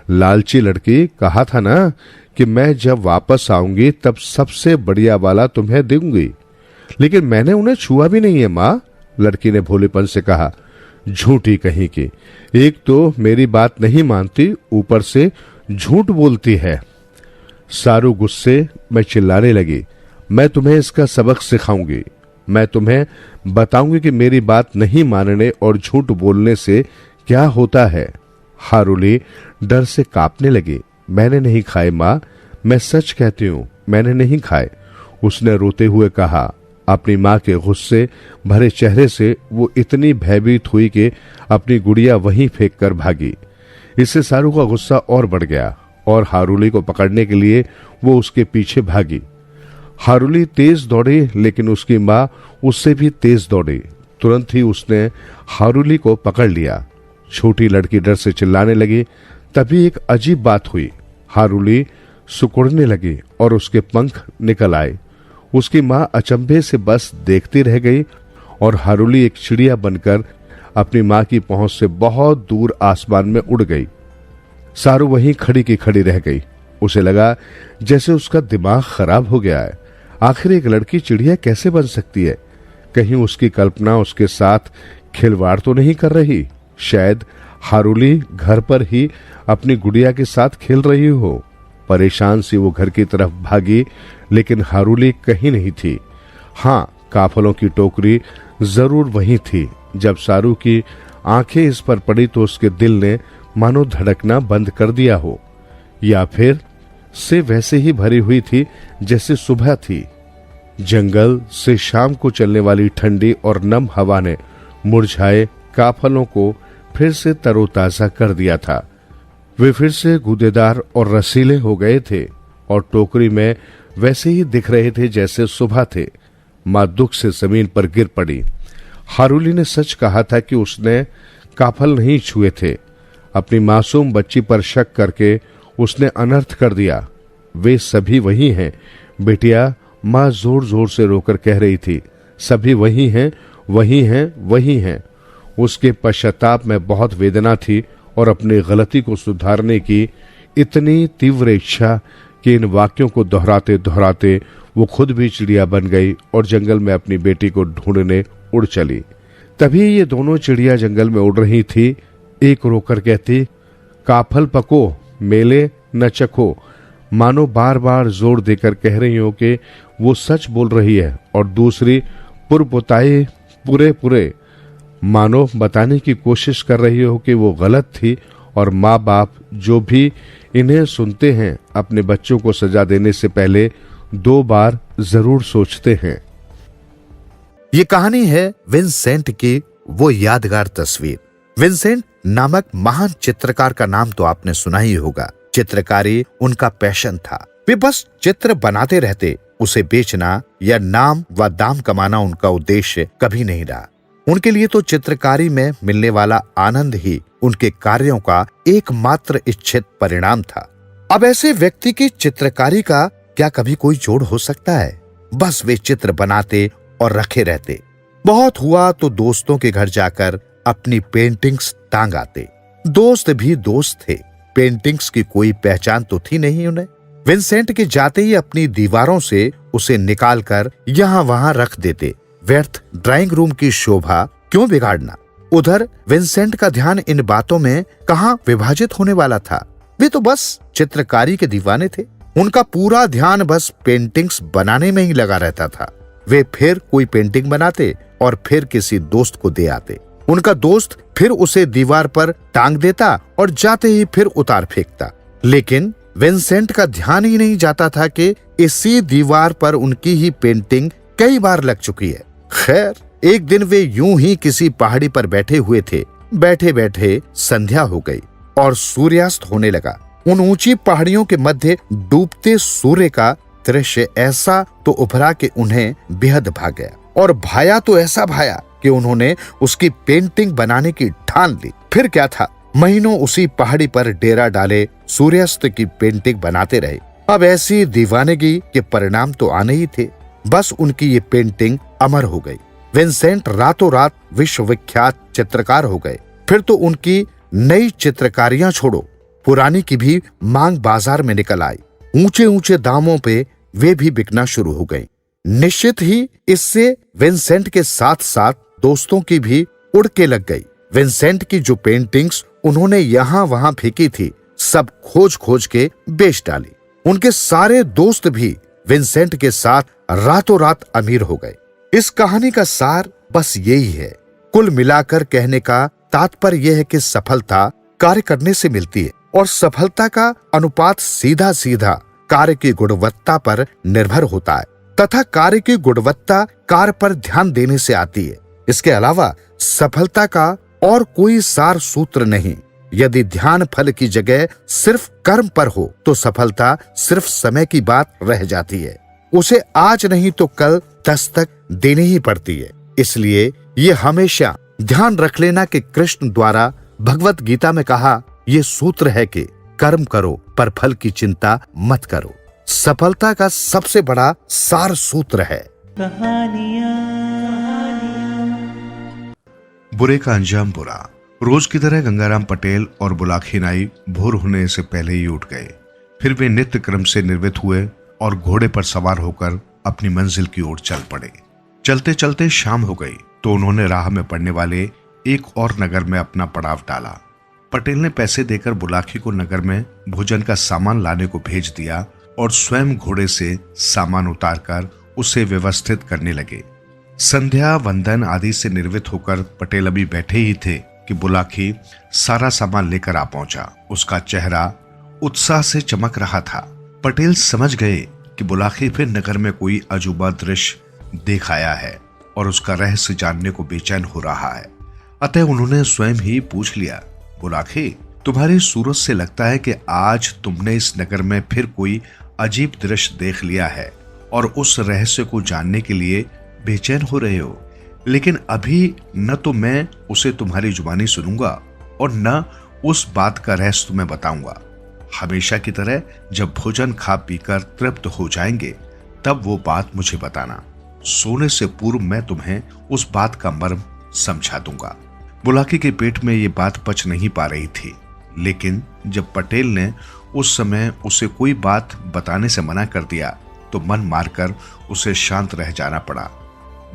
S3: लालची लड़की, कहा था ना कि मैं जब वापस आऊंगी तब सबसे बढ़िया वाला तुम्हें दूंगी, लेकिन मैंने उन्हें छुआ भी नहीं है माँ। लड़की ने भोलेपन से कहा। झूठी कहीं की, एक तो मेरी बात नहीं मानती, ऊपर से झूठ बोलती है। सारू गुस्से में चिल्लाने लगी, मैं तुम्हें इसका सबक सिखाऊंगी। मैं तुम्हें बताऊंगी कि मेरी बात नहीं मानने और झूठ बोलने से क्या होता है। हारूली डर से कांपने लगी। मैंने नहीं खाए माँ, मैं सच कहती हूँ, मैंने नहीं खाए। उसने रोते हुए कहा। अपनी माँ के गुस्से भरे चेहरे से वो इतनी भयभीत हुई कि अपनी गुड़िया वहीं फेंक कर भागी। इससे सारू का गुस्सा और बढ़ गया और हारूली को पकड़ने के लिए वो उसके पीछे भागी। हारूली तेज दौड़ी, लेकिन उसकी माँ उससे भी तेज दौड़ी। तुरंत ही उसने हारूली को पकड़ लिया। छोटी लड़की डर से चिल्लाने लगी। तभी एक अजीब बात हुई। हारूली सुकुड़ने लगी और उसके पंख निकल आए। उसकी माँ अचंभे से बस देखती रह गई और हारूली एक चिड़िया बनकर अपनी माँ की पहुंच से बहुत दूर आसमान में उड़ गई। सारू वहीं खड़ी की खड़ी रह गई। उसे लगा जैसे उसका दिमाग खराब हो गया है। आखिर एक लड़की चिड़िया कैसे बन सकती है? कहीं उसकी कल्पना उसके साथ खिलवाड़ तो नहीं कर रही? शायद हारूली घर पर ही अपनी गुड़िया के साथ खेल रही हो। परेशान सी वो घर की तरफ भागी, लेकिन हारूली कहीं नहीं थी। हाँ, काफलों की टोकरी जरूर वहीं थी। जब सारू की आंखें इस पर पड़ी तो उसके दिल ने मानो धड़कना बंद कर दिया हो, या फिर से वैसे ही भरी हुई थी जैसे सुबह थी। जंगल से शाम को चलने वाली ठंडी और नम हवा ने मुरझाए काफलों को फिर से तरोताजा कर दिया था। वे फिर से गूदेदार और रसीले हो गए थे और टोकरी में वैसे ही दिख रहे थे जैसे सुबह थे। माँ दुख से जमीन पर गिर पड़ी। हारूली ने सच कहा था कि उसने काफल नहीं छुए थे। अपनी मासूम बच्ची पर शक करके उसने अनर्थ कर दिया। वे सभी वही हैं बेटिया, माँ जोर जोर से रोकर कह रही थी। सभी वही हैं, वही हैं, वही हैं। उसके पश्चाताप में बहुत वेदना थी और अपनी गलती को सुधारने की इतनी तीव्र इच्छा कि इन वाक्यों को दोहराते दोहराते वो खुद भी चिड़िया बन गई और जंगल में अपनी बेटी को ढूंढने उड़ चली। तभी ये दोनों चिड़िया जंगल में उड़ रही थी। एक रोकर कहती, काफल पको, मेले न चखो, मानो बार बार जोर देकर कह रही हो कि वो सच बोल रही है, और दूसरी पुरपुताए पूरे पूरे, मानो बताने की कोशिश कर रही हो कि वो गलत थी और माँ बाप जो भी इन्हें सुनते हैं अपने बच्चों को सजा देने से पहले 2 बार जरूर सोचते हैं।
S4: ये कहानी है विंसेंट की वो यादगार तस्वीर। विंसेंट नामक महान चित्रकार का नाम तो आपने सुना ही होगा। चित्रकारी उनका पैशन था। वे बस चित्र बनाते रहते, उसे बेचना या नाम व दाम कमाना उनका उद्देश्य कभी नहीं रहा। उनके लिए तो चित्रकारी में मिलने वाला आनंद ही उनके कार्यों का एकमात्र इच्छित परिणाम था। अब ऐसे व्यक्ति की चित्रकारी का क्या कभी कोई जोड़ हो सकता है? बस वे चित्र बनाते और रखे रहते। बहुत हुआ तो दोस्तों के घर जाकर अपनी पेंटिंग्स टांग आते। दोस्त भी दोस्त थे, पेंटिंग्स की कोई पहचान तो थी नहीं उन्हें। विंसेंट के जाते ही अपनी दीवारों से उसे निकालकर यहाँ वहां रख देते। व्यर्थ ड्राइंग रूम की शोभा क्यों बिगाड़ना? उधर विंसेंट का ध्यान इन बातों में कहाँ विभाजित होने वाला था। वे तो बस चित्रकारी के दीवाने थे। उनका पूरा ध्यान बस पेंटिंग्स बनाने में ही लगा रहता था। वे फिर कोई पेंटिंग बनाते और फिर किसी दोस्त को दे आते। उनका दोस्त फिर उसे दीवार पर टांग देता और जाते ही फिर उतार फेंकता। लेकिन विंसेंट का ध्यान ही नहीं जाता था कि इसी दीवार पर उनकी ही पेंटिंग कई बार लग चुकी है। खैर, एक दिन वे यूं ही किसी पहाड़ी पर बैठे हुए थे। बैठे बैठे संध्या हो गई और सूर्यास्त होने लगा। उन ऊंची पहाड़ियों के मध्य डूबते सूर्य का दृश्य ऐसा तो उभरा कि उन्हें बेहद भा गया, और भाया तो ऐसा भाया कि उन्होंने उसकी पेंटिंग बनाने की ठान ली। फिर क्या था, महीनों उसी पहाड़ी पर डेरा डाले सूर्यास्त की पेंटिंग बनाते रहे। अब ऐसी दीवानगी के परिणाम तो आने ही थे। बस उनकी ये पेंटिंग अमर हो गई। विंसेंट रातों रात विश्वविख्यात चित्रकार हो गए। फिर तो उनकी नई चित्रकारियां छोड़ो, पुरानी की भी मांग बाजार में निकल आई। ऊंचे ऊंचे दामों पे वे भी बिकना शुरू हो गई। निश्चित ही इससे विंसेंट के साथ साथ दोस्तों की भी उड़ के लग गई। विंसेंट की जो पेंटिंग्स उन्होंने यहाँ वहां फेंकी थी, सब खोज खोज के बेच डाली। उनके सारे दोस्त भी विंसेंट के साथ रातों रात अमीर हो गए। इस कहानी का सार बस यही है। कुल मिलाकर कहने का तात्पर्य यह है कि सफलता कार्य करने से मिलती है और सफलता का अनुपात सीधा सीधा कार्य की गुणवत्ता पर निर्भर होता है तथा कार्य की गुणवत्ता कार्य पर ध्यान देने से आती है। इसके अलावा सफलता का और कोई सार सूत्र नहीं। यदि ध्यान फल की जगह सिर्फ कर्म पर हो तो सफलता सिर्फ समय की बात रह जाती है। उसे आज नहीं तो कल दस्तक देनी ही पड़ती है। इसलिए ये हमेशा ध्यान रख लेना कि कृष्ण द्वारा भगवत गीता में कहा ये सूत्र है कि कर्म करो पर फल की चिंता मत करो। सफलता का सबसे बड़ा सार सूत्र है।
S2: बुरे का अंजाम बुरा। रोज की तरह गंगाराम पटेल और बुलाखी नाई भोर होने से पहले ही उठ गए। फिर वे नित्य क्रम से निर्वित हुए और घोड़े पर सवार होकर अपनी मंजिल की ओर चल पड़े। चलते चलते शाम हो गई तो उन्होंने राह में पड़ने वाले एक और नगर में अपना पड़ाव डाला। पटेल ने पैसे देकर बुलाखी को नगर में भोजन का सामान लाने को भेज दिया और स्वयं घोड़े से सामान उतारकर उसे व्यवस्थित करने लगे। संध्या वंदन आदि से निर्वित होकर पटेल अभी बैठे ही थे कि बुलाखी सारा सामान लेकर आ पहुंचा। उसका चेहरा उत्साह से चमक रहा था। पटेल समझ गए कि बुलाखी फिर नगर में कोई अजूबा दृश्य देख आया है और उसका रहस्य जानने को बेचैन हो रहा है। अतः उन्होंने स्वयं ही पूछ लिया, बुलाखी, तुम्हारी सूरत से लगता है कि आज तुमने इस नगर में फिर कोई अजीब दृश्य देख लिया है और उस रहस्य को जानने के लिए बेचैन हो रहे हो। लेकिन अभी न तो मैं उसे तुम्हारी जुबानी सुनूंगा और न उस बात का रहस्य तुम्हें बताऊंगा। हमेशा की तरह जब भोजन खा पीकर तृप्त हो जाएंगे तब वो बात मुझे बताना। सोने से पूर्व मैं तुम्हें उस बात का मर्म समझा दूंगा। बुलाखी के पेट में ये बात पच नहीं पा रही थी, लेकिन जब पटेल ने उस समय उसे कोई बात बताने से मना कर दिया तो मन मारकर उसे शांत रह जाना पड़ा।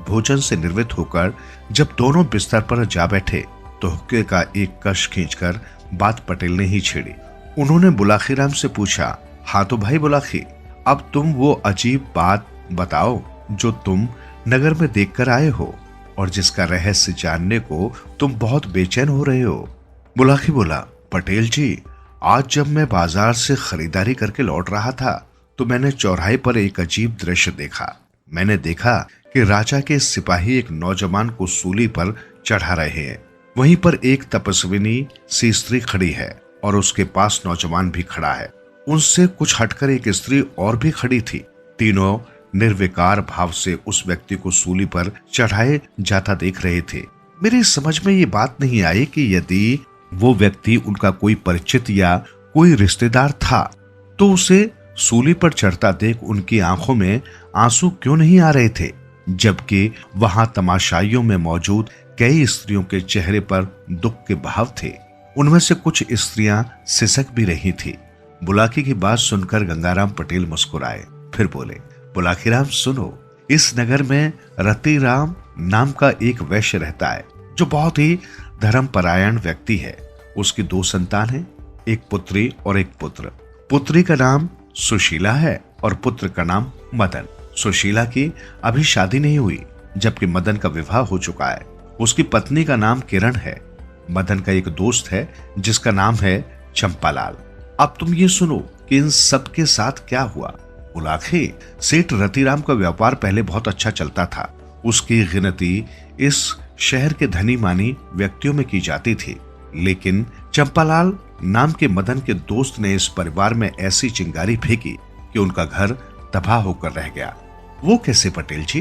S2: भोजन से निर्वित होकर जब दोनों बिस्तर पर जा बैठे तो हुक्के का एक कश खींचकर बात पटेल ने ही छेड़ी। उन्होंने बुलाखीराम से पूछा, हाँ तो भाई बुलाखी, अब तुम वो अजीब बात बताओ जो तुम नगर में देखकर आए हो और जिसका रहस्य जानने को तुम बहुत बेचैन हो रहे हो। बुलाखी बोला, पटेल जी, आज जब मैं बाजार से खरीदारी करके लौट रहा था तो मैंने चौराहे पर एक अजीब दृश्य देखा। मैंने देखा कि राजा के सिपाही एक नौजवान को सूली पर चढ़ा रहे हैं। वहीं पर एक तपस्विनी सी स्त्री खड़ी है और उसके पास नौजवान भी खड़ा है। उनसे कुछ हटकर एक स्त्री और भी खड़ी थी। तीनों निर्विकार भाव से उस व्यक्ति को सूली पर चढ़ाए जाता देख रहे थे। मेरी समझ में ये बात नहीं आई कि यदि वो व्यक्ति उनका कोई परिचित या कोई रिश्तेदार था तो उसे सूली पर चढ़ता देख उनकी आंखों में आंसू क्यों नहीं आ रहे थे, जबकि वहां तमाशाइयों में मौजूद कई स्त्रियों के चेहरे पर दुख के भाव थे। उनमें से कुछ स्त्रियां सिसक भी रही थी। बुलाखी की बात सुनकर गंगाराम पटेल मुस्कुराए, फिर बोले, बुलाखीराम सुनो, इस नगर में रतिराम नाम का एक वैश्य रहता है जो बहुत ही धर्मपरायण व्यक्ति है। उसकी 2 संतान है, एक पुत्री और एक पुत्र। पुत्री का नाम सुशीला है और पुत्र का नाम मदन। सुशीला की अभी शादी नहीं हुई जबकि मदन का विवाह हो चुका है। उसकी पत्नी का नाम किरण है। मदन का एक दोस्त है जिसका नाम है चंपालाल। अब तुम ये सुनो कि इन सब के साथ क्या हुआ। बुलाखी, सेठ रतिराम का व्यापार पहले बहुत अच्छा चलता था। उसकी गिनती इस शहर के धनी मानी व्यक्तियों में की जाती थी, लेकिन चंपालाल नाम के मदन के दोस्त ने इस परिवार में ऐसी चिंगारी फेंकी कि उनका घर तबाह होकर रह गया। वो कैसे पटेल जी?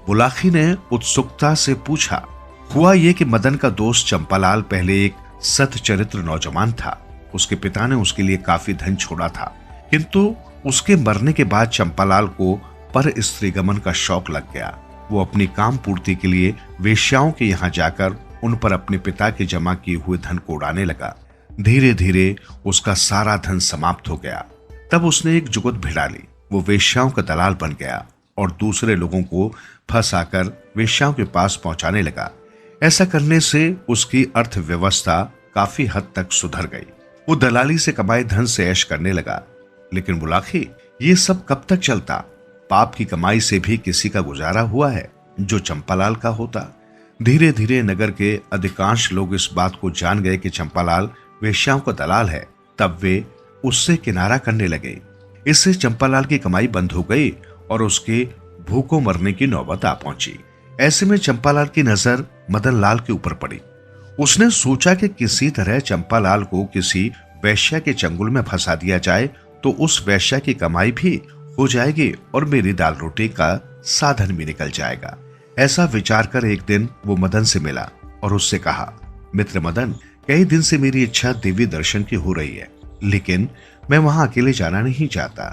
S2: बुलाखी ने उत्सुकता से पूछा। हुआ ये कि मदन का दोस्त चंपालाल पहले एक सत्चरित्र नौजवान था। उसके पिता ने उसके लिए काफी धन छोड़ा था, किंतु उसके मरने के बाद चंपालाल को पर स्त्री गमन का शौक लग गया। वो अपनी काम पूर्ति के लिए वेश्याओं के यहाँ जाकर उन पर अपने पिता के जमा किए हुए धन को उड़ाने लगा। धीरे धीरे उसका सारा धन समाप्त हो गया। तब उसने एक जुगत भिड़ा ली। वो वेश्याओं का दलाल बन गया और दूसरे लोगों को फंसाकर वेश्याओं के पास पहुंचाने लगा। ऐसा करने से उसकी अर्थव्यवस्था काफी हद तक सुधर गई। वो दलाली से कमाए धन से ऐश करने लगा। लेकिन बुलाखी, ये सब कब तक चलता? पाप की कमाई से भी किसी का गुजारा हुआ है जो चंपालाल का होता। धीरे धीरे नगर के अधिकांश लोग इस बात को जान गए कि चंपालाल वेश्याओं का दलाल है। तब वे उससे किनारा करने लगे। इससे चंपालाल की कमाई बंद हो गई और उसके भूखों मरने की नौबत आ पहुंची। ऐसे में चंपालाल की नजर मदन लाल के ऊपर पड़ी। उसने सोचा कि किसी तरह चंपालाल को किसी वैश्या के चंगुल में फंसा दिया जाए तो उस वैश्या की कमाई भी हो जाएगी और मेरी दाल रोटी का साधन भी निकल जाएगा। ऐसा विचार कर एक दिन वो मदन से मिला और उससे कहा, मित्र मदन, कई दिन से मेरी इच्छा देवी दर्शन की हो रही है, लेकिन मैं वहां अकेले जाना नहीं चाहता।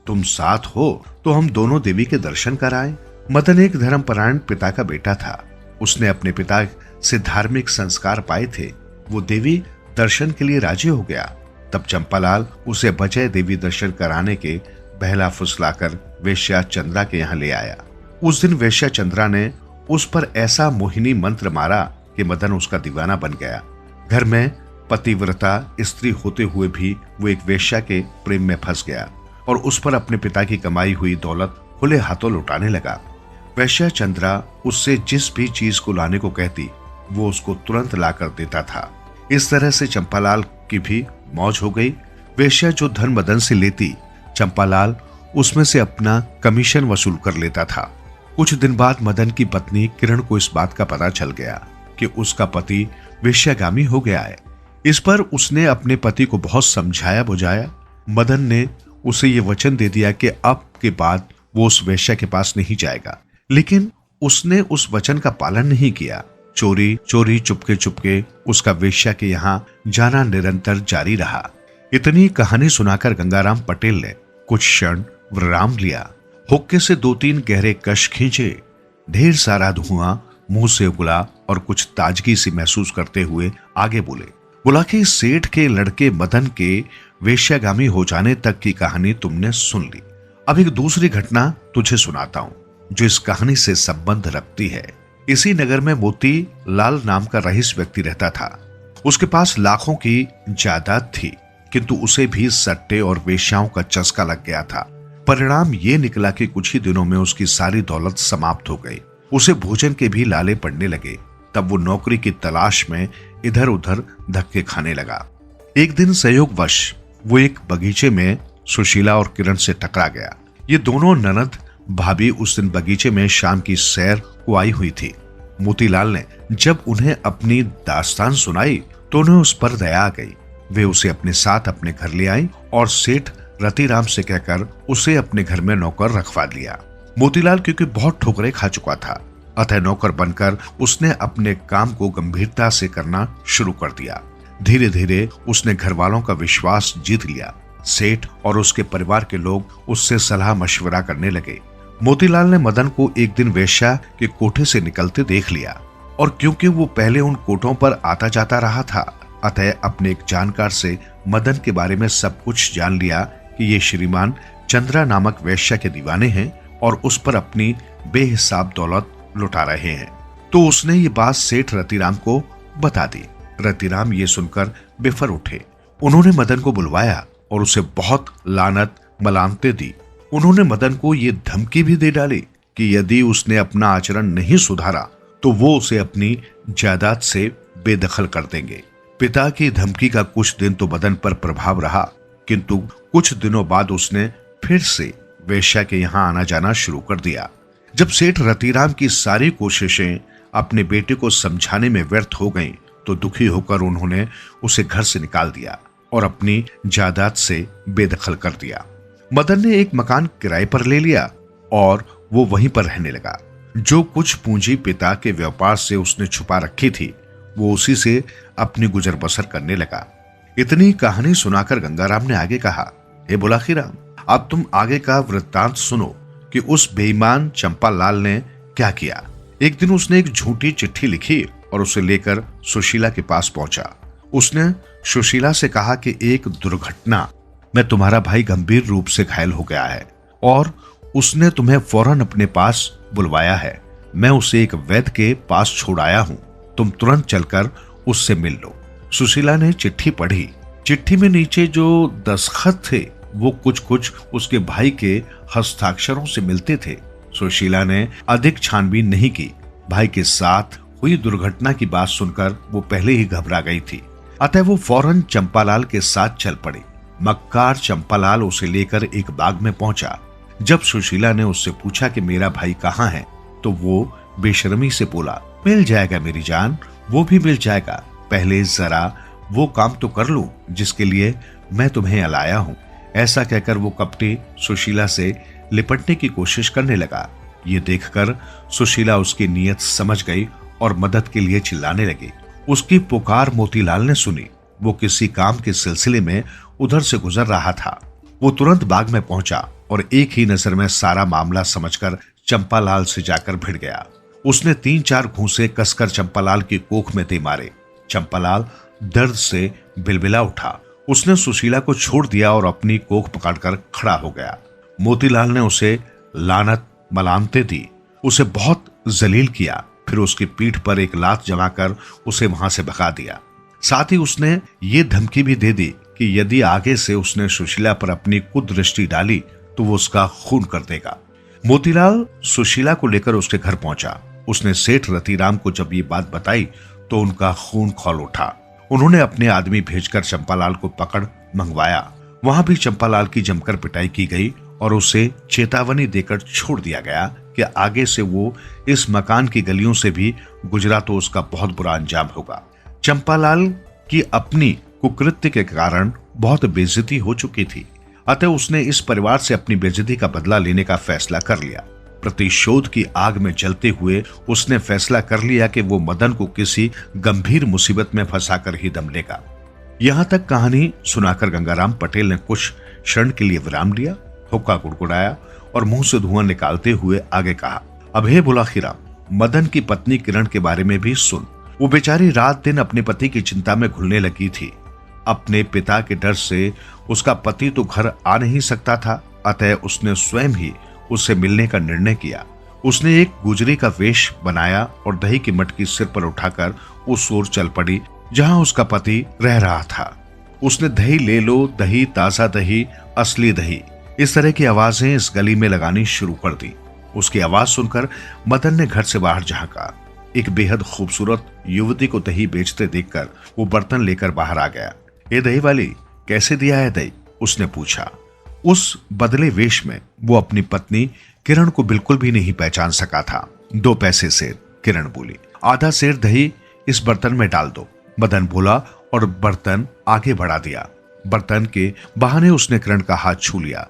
S2: तुम साथ हो तो हम दोनों देवी के दर्शन कराएं। मदन एक धर्मपरायण पिता का बेटा था। उसने अपने पिता से धार्मिक संस्कार पाए थे। वो देवी दर्शन के लिए राजी हो गया। तब चंपालाल उसे बजय देवी दर्शन कराने के बहला फुसलाकर वेश्या चंद्रा के यहाँ ले आया। उस दिन वेश्या चंद्रा ने उस पर ऐसा मोहिनी मंत्र मारा कि मदन उसका दीवाना बन गया। घर में पतिव्रता स्त्री होते हुए भी वो एक वेश्या के प्रेम में फंस गया और उस पर अपने पिता की कमाई हुई दौलत खुले हाथों लुटाने लगा। वेश्या चंद्रा उससे जिस भी चीज को लाने को कहती वो उसको तुरंत ला कर देता था। इस तरह से चंपालाल की भी मौज हो गई। वेश्या जो धन मदन से लेती, चंपालाल उसमें से अपना कमीशन वसूल कर लेता था। कुछ दिन बाद मदन की पत्नी किरण को इस बात का पता चल गया कि उसका पति वेश्यागामी हो गया है। इस पर उसने अपने पति को बहुत समझाया बुझाया। मदन ने उसे ये वचन दे दिया कि अब के बाद वो उस वेश्या के पास नहीं जाएगा, लेकिन उसने उस वचन का पालन नहीं किया। चोरी चोरी चुपके चुपके उसका वेश्या के यहाँ जाना निरंतर जारी रहा। इतनी कहानी सुनाकर गंगाराम पटेल ने कुछ क्षण विराम लिया। हुक्के से 2-3 गहरे कश खींचे। ढेर सारा धुआं मुंह से उगला और कुछ ताजगी से महसूस करते हुए आगे बोला कि सेठ के लड़के मदन के वेश्यागामी हो जाने तक की कहानी तुमने सुन ली। अब एक दूसरी घटना तुझे सुनाता हूं जो इस कहानी से संबंध रखती है। इसी नगर में मोती लाल नाम का रईस व्यक्ति रहता था। उसके पास लाखों की जायदाद थी, किंतु उसे भी सट्टे और वेश्याओं का चस्का लग गया था। परिणाम ये निकला कि कुछ ही दिनों में उसकी सारी दौलत समाप्त हो गई। उसे भोजन के भी लाले पड़ने लगे। तब वो नौकरी की तलाश में इधर उधर धक्के खाने लगा। एक दिन संयोगवश वो एक बगीचे में सुशीला और किरण से टकरा गया। ये दोनों ननद भाभी उस दिन बगीचे में शाम की सैर को आई हुई थी। मोतीलाल ने जब उन्हें अपनी दास्तान सुनाई तो उन्हें उस पर दया आ गई। वे उसे अपने साथ अपने घर ले आई और सेठ रतिराम से कहकर उसे अपने घर में नौकर रखवा लिया। मोतीलाल क्योंकि बहुत ठोकरें खा चुका था, अतः नौकर बनकर उसने अपने काम को गंभीरता से करना शुरू कर दिया। धीरे धीरे उसने घर वालों का विश्वास जीत लिया। सेठ और उसके परिवार के लोग उससे सलाह मशवरा करने लगे। मोतीलाल ने मदन को एक दिन वेश्या के कोठे से निकलते देख लिया और क्योंकि वो पहले उन कोठों पर आता जाता रहा था, अतः अपने एक जानकार से मदन के बारे में सब कुछ जान लिया कि ये श्रीमान चंद्रा नामक वेश्या के दीवाने हैं और उस पर अपनी बेहिसाब दौलत लुटा रहे हैं। तो उसने ये बात सेठ रतिराम को बता दी। रतिराम ये सुनकर बेफर उठे। उन्होंने मदन को बुलवाया और उसे बहुत लानत मलामतें दी। उन्होंने मदन को ये धमकी भी दे डाली कि यदि उसने अपना आचरण नहीं सुधारा तो वो उसे अपनी जायदाद से बेदखल कर देंगे। पिता की धमकी का कुछ दिन तो मदन पर प्रभाव रहा, किंतु कुछ दिनों बाद उसने फिर से वेश्या के यहाँ आना जाना शुरू कर दिया। जब सेठ रतिराम की सारी कोशिशें अपने बेटे को समझाने में व्यर्थ हो गईं, तो दुखी होकर उन्होंने उसे घर से निकाल दिया और अपनी जायदाद से बेदखल कर दिया। मदन ने एक मकान किराए पर ले लिया और वो वहीं पर रहने लगा। जो कुछ पूंजी पिता के व्यापार से उसने छुपा रखी थी, वो उसी से अपनी गुजर बसर करने लगा। इतनी कहानी सुनाकर गंगाराम ने आगे कहा, हे बुलाखीराम, अब तुम आगे का वृत्तांत सुनो कि उस बेईमान चंपालाल ने क्या किया। एक दिन उसने एक झूठी चिट्ठी लिखी और उसे लेकर सुशीला के पास पहुंचा। उसने सुशीला से कहा कि एक दुर्घटना में तुम्हारा भाई गंभीर रूप से घायल हो गया है और उसने तुम्हें फौरन अपने पास बुलवाया है। मैं उसे एक वैद्य के पास छोड़ आया हूं, तुम तुरंत चलकर उससे मिल लो। सुशीला ने चिट्ठी पढ़ी। चिट्ठी में नीचे जो दस्तखत थे वो कुछ कुछ उसके भाई के हस्ताक्षरों से मिलते थे। सुशीला ने अधिक छानबीन नहीं की। भाई के साथ हुई दुर्घटना की बात सुनकर वो पहले ही घबरा गई थी, अतः वो फौरन चंपालाल के साथ चल पड़ी। मक्कार चंपालाल उसे लेकर एक बाग में पहुंचा। जब सुशीला ने उससे पूछा कि मेरा भाई कहाँ है, तो वो बेशर्मी से बोला, मिल जाएगा मेरी जान, वो भी मिल जाएगा, पहले जरा वो काम तो कर लो जिसके लिए मैं तुम्हें लाया हूं। ऐसा कहकर वो कपटी सुशीला से लिपटने की कोशिश करने लगा। ये देखकर सुशीला उसकी नीयत समझ गई और मदद के लिए चिल्लाने लगी। उसकी पुकार मोतीलाल ने सुनी। वो किसी काम के सिलसिले में उधर से गुजर रहा था। वो तुरंत बाग में पहुंचा और एक ही नजर में सारा मामला समझकर चंपालाल से जाकर भिड़ गया। उसने 3-4 घूंसे कसकर चंपालाल की कोख में दे मारे। चंपालाल दर्द से बिलबिला उठा। उसने सुशीला को छोड़ दिया और अपनी कोख पकड़कर खड़ा हो गया। मोतीलाल ने उसे लानत मलामतें दी, उसे बहुत जलील किया, फिर उसकी पीठ पर एक लात जमाकर उसे वहां से भगा दिया। साथ ही उसने ये धमकी भी दे दी कि यदि आगे से उसने सुशीला पर अपनी कुदृष्टि डाली तो वो उसका खून कर देगा। मोतीलाल सुशीला को लेकर उसके घर पहुंचा। उसने सेठ रतिराम को जब ये बात बताई तो उनका खून खौल उठा। उन्होंने अपने आदमी भेजकर चंपालाल को पकड़ मंगवाया। वहां भी चंपालाल की जमकर पिटाई की गई और उसे चेतावनी देकर छोड़ दिया गया कि आगे से वो इस मकान की गलियों से भी गुजरा तो उसका बहुत बुरा अंजाम होगा। चंपालाल की अपनी कुकृत्य के कारण बहुत बेइज्जती हो चुकी थी, अतः उसने इस परिवार से अपनी बेइज्जती का बदला लेने का फैसला कर लिया। प्रतिशोध की आग में जलते हुए उसने फैसला कर लिया कि वो मदन को किसी गंभीर मुसीबत में फंसाकर ही दम लेगा। यहां तक कहानी सुनाकर गंगाराम पटेल ने कुछ क्षण के लिए विराम लिया, हुक्का गुड़गुड़ाया और मुंह से धुआं निकालते हुए आगे कहा, अब हे बुलाखीराम, मदन की पत्नी किरण के बारे में भी सुन। वो बेचारी रात दिन अपने पति की चिंता में घुलने लगी थी। अपने पिता के डर से उसका पति तो घर आ नहीं सकता था, अतः उसने स्वयं ही उससे मिलने का निर्णय किया। उसने एक गुजरी का वेश बनाया और दही की मटकी सिर पर उठाकर उस ओर चल पड़ी जहां उसका पति रह रहा था। उसने दही ले लो, दही, ताजा दही, असली दही, इस तरह की आवाजें इस गली में लगानी शुरू कर दी। उसकी आवाज सुनकर मदन ने घर से बाहर झांका। एक बेहद खूबसूरत युवती को दही बेचते देखकर वो बर्तन लेकर बाहर आ गया। ये दही वाली, कैसे दिया है दही? उसने पूछा। उस बदले वेश में वो अपनी पत्नी किरण को बिल्कुल भी नहीं पहचान सका था। 2 पैसे सेर, किरण बोली। आधा सेर दही इस बर्तन में डाल दो, मदन बोला और बर्तन आगे बढ़ा दिया। बर्तन के बहाने उसने किरण का हाथ छू लिया,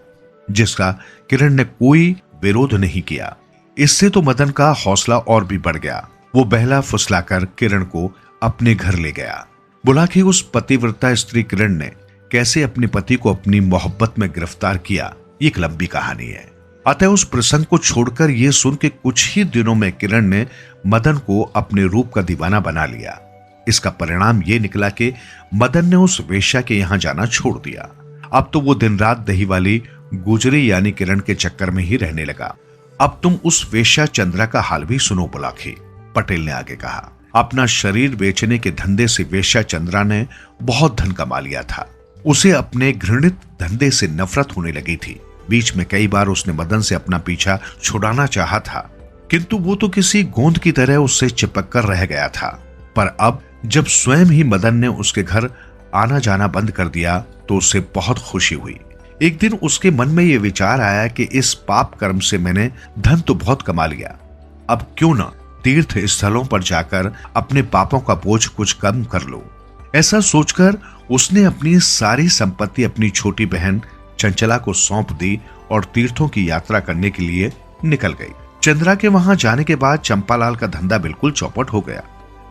S2: जिसका किरण ने कोई विरोध नहीं किया। इससे तो मदन का हौसला और भी बढ़ गया। वो बहला फुसलाकर किरण को अपने घर ले गया। बुलाखी उस पतिव्रता स्त्री किरण ने कैसे अपने पति को अपनी मोहब्बत में गिरफ्तार किया, एक लंबी कहानी है। अतः उस प्रसंग को छोड़कर यह सुन के कुछ ही दिनों में किरण ने मदन को अपने रूप का दीवाना बना लिया। इसका परिणाम यह निकला कि मदन ने उस वेश्या के यहां जाना छोड़ दिया। अब तो वो दिन रात दही वाली गुजरी यानी किरण के चक्कर में ही रहने लगा। अब तुम उस वेश्या चंद्रा का हाल भी सुनो बुलाखी, पटेल ने आगे कहा। अपना शरीर बेचने के धंधे से वेश्या चंद्रा ने बहुत धन कमा लिया था। उसे अपने घृणित धंधे से नफरत होने लगी थी। बीच में कई बार उसने मदन से अपना पीछा छुड़ाना चाहा था, किंतु वो तो किसी गोंद की तरह उससे चिपक कर रह गया था। पर अब जब स्वयं ही मदन ने उसके घर आना जाना बंद कर दिया तो उसे बहुत खुशी हुई। एक दिन उसके मन में यह विचार आया कि इस पाप कर्म से मैंने धन तो बहुत कमा लिया, अब क्यों न तीर्थ स्थलों पर जाकर अपने पापों का बोझ कुछ कम कर लो। ऐसा सोचकर उसने अपनी सारी संपत्ति अपनी छोटी बहन चंचला को सौंप दी और तीर्थों की यात्रा करने के लिए निकल गई। चंद्रा के वहां जाने के बाद चंपालाल का धंधा बिल्कुल चौपट हो गया।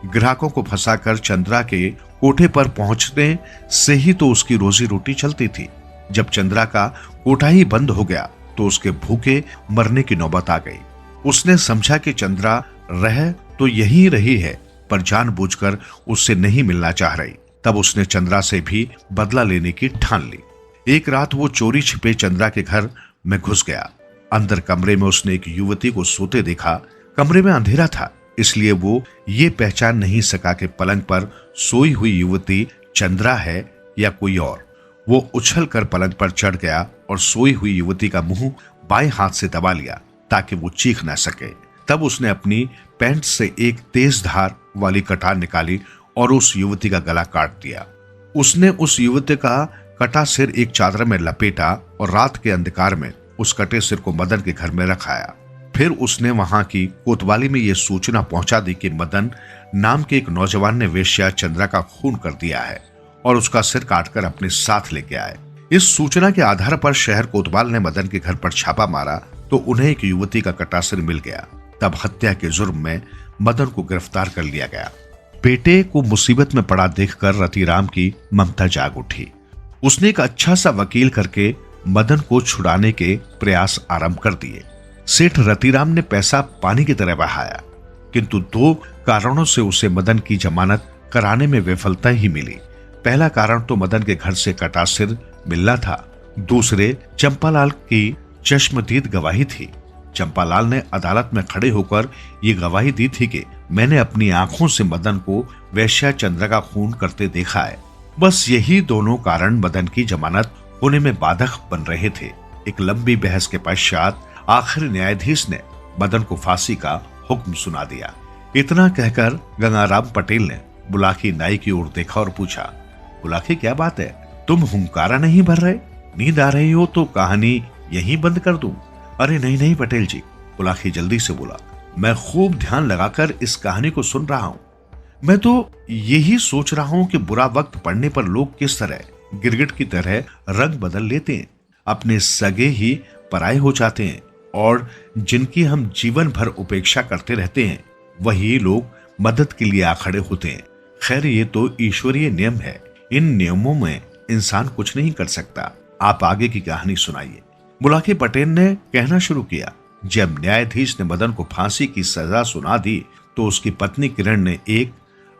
S2: ग्राहकों को फंसाकर चंद्रा के कोठे पर पहुंचने से ही तो उसकी रोजी रोटी चलती थी। जब चंद्रा का कोठा ही बंद हो गया तो उसके भूखे मरने की नौबत आ गई। उसने समझा कि चंद्रा रह तो यही रही है, पर जानबूझकर उससे नहीं मिलना चाह रही।
S1: तब उसने चंद्रा से भी बदला लेने की ठान ली। एक रात वो चोरी छिपे चंद्रा के घर में घुस गया। अंदर कमरे में उसने एक युवती को सोते देखा। कमरे में अंधेरा था, इसलिए वो ये पहचान नहीं सका कि पलंग पर सोई हुई युवती चंद्रा है या कोई और। वो उछल कर पलंग पर चढ़ गया और सोई हुई युवती का मुंह बाएं हाथ से दबा लिया ताकि वो चीख न सके। तब उसने अपनी पैंट से एक तेज धार वाली कटार निकाली और उस युवती का गला काट दिया। उसने उस युवती का कटा सिर एक चादर में लपेटा और रात के अंधकार में उस कटे सिर को मदन के घर में रखाया। फिर उसने वहां की कोतवाली में यह सूचना पहुंचा दी कि मदन नाम के एक नौजवान ने वेश्या चंद्रा का खून कर दिया है और उसका सिर काटकर अपने साथ लेके आए। इस सूचना के आधार पर शहर कोतवाल ने मदन के घर पर छापा मारा तो उन्हें एक युवती का कटा सिर मिल गया। तब हत्या के जुर्म में मदन को गिरफ्तार कर लिया गया। बेटे को मुसीबत में पड़ा देखकर रतिराम की ममता जाग उठी। उसने एक अच्छा सा वकील करके मदन को छुड़ाने के प्रयास आरंभ कर दिए। सेठ रतिराम ने पैसा पानी की तरह बहाया, किंतु 2 कारणों से उसे मदन की जमानत कराने में विफलता ही मिली। पहला कारण तो मदन के घर से कटा सिर मिलना था, दूसरे चंपालाल की चश्मदीद गवाही थी। चंपालाल ने अदालत में खड़े होकर ये गवाही दी थी कि मैंने अपनी आंखों से मदन को वेश्या चंद्रा का खून करते देखा है। बस यही दोनों कारण मदन की जमानत होने में बाधक बन रहे थे। एक लंबी बहस के पश्चात आखिर न्यायाधीश ने मदन को फांसी का हुक्म सुना दिया। इतना कहकर गंगाराम पटेल ने बुलाकी नाई की ओर देखा और पूछा, बुलाकी क्या बात है, तुम हुंकारा नहीं भर रहे? नींद आ रही हो तो कहानी यहीं बंद कर दूं? अरे नहीं नहीं पटेल जी, बुलाकी जल्दी से बोला, मैं खूब ध्यान लगाकर इस कहानी को सुन रहा हूं। मैं तो यही सोच रहा हूं कि बुरा वक्त पड़ने पर लोग किस तरह गिरगिट की तरह रंग बदल लेते हैं, अपने सगे ही पराये हो जाते हैं और जिनकी हम जीवन भर उपेक्षा करते रहते हैं वही लोग मदद के लिए आ खड़े होते हैं। खैर ये तो ईश्वरीय नियम है, इन नियमों में इंसान कुछ नहीं कर सकता। आप आगे की कहानी सुनाइए। बुलाकी पटेल ने कहना शुरू किया। जब न्यायाधीश ने मदन को फांसी की सजा सुना दी तो उसकी पत्नी किरण ने एक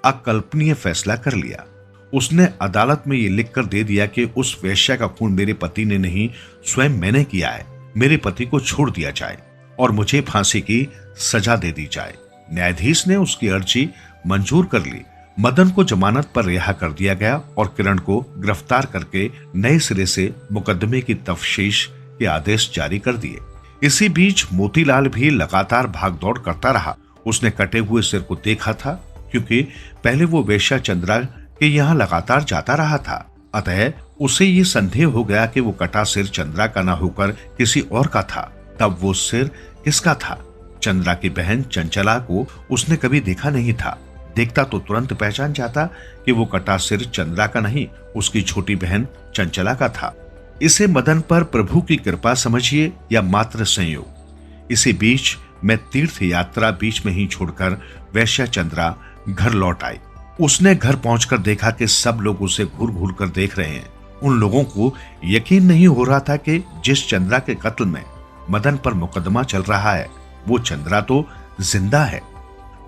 S1: अकल्पनीय फैसला कर लिया। उसने अदालत में ये लिखकर दे दिया कि उस वेश्या का खून मेरे पति ने नहीं, स्वयं मैंने किया है। मेरे पति को छोड़ दिया जाए और मुझे फांसी की सजा दे दी जाए। न्यायाधीश ने उसकी अर्जी मंजूर कर ली। मदन को जमानत पर रिहा कर दिया गया और किरण को गिरफ्तार करके नए सिरे से मुकदमे की तफ्तीश के आदेश जारी कर दिए। इसी बीच मोतीलाल भी लगातार भागदौड़ करता रहा। उसने कटे हुए सिर को देखा था, क्योंकि पहले वो वेश्या चंद्रा के यहाँ लगातार जाता रहा था। अतः उसे ये संदेह हो गया कि वो कटा सिर चंद्रा का न होकर किसी और का था। तब वो सिर किसका था? चंद्रा की बहन चंचला को उसने कभी देखा नहीं था। देखता तो तुरंत पहचान जाता कि वो कटा सिर चंद्रा का नहीं, उसकी छोटी बहन चंचला का था। इसे मदन पर प्रभु की कृपा समझिए या मात्र संयोग। इसी बीच मैं तीर्थ यात्रा बीच में ही छोड़कर वैश्या चंद्रा घर लौट आई। उसने घर पहुंचकर देखा कि सब लोग उसे घूर घूर कर देख रहे हैं। उन लोगों को यकीन नहीं हो रहा था कि जिस चंद्रा के कत्ल में मदन पर मुकदमा चल रहा है वो चंद्रा तो जिंदा है।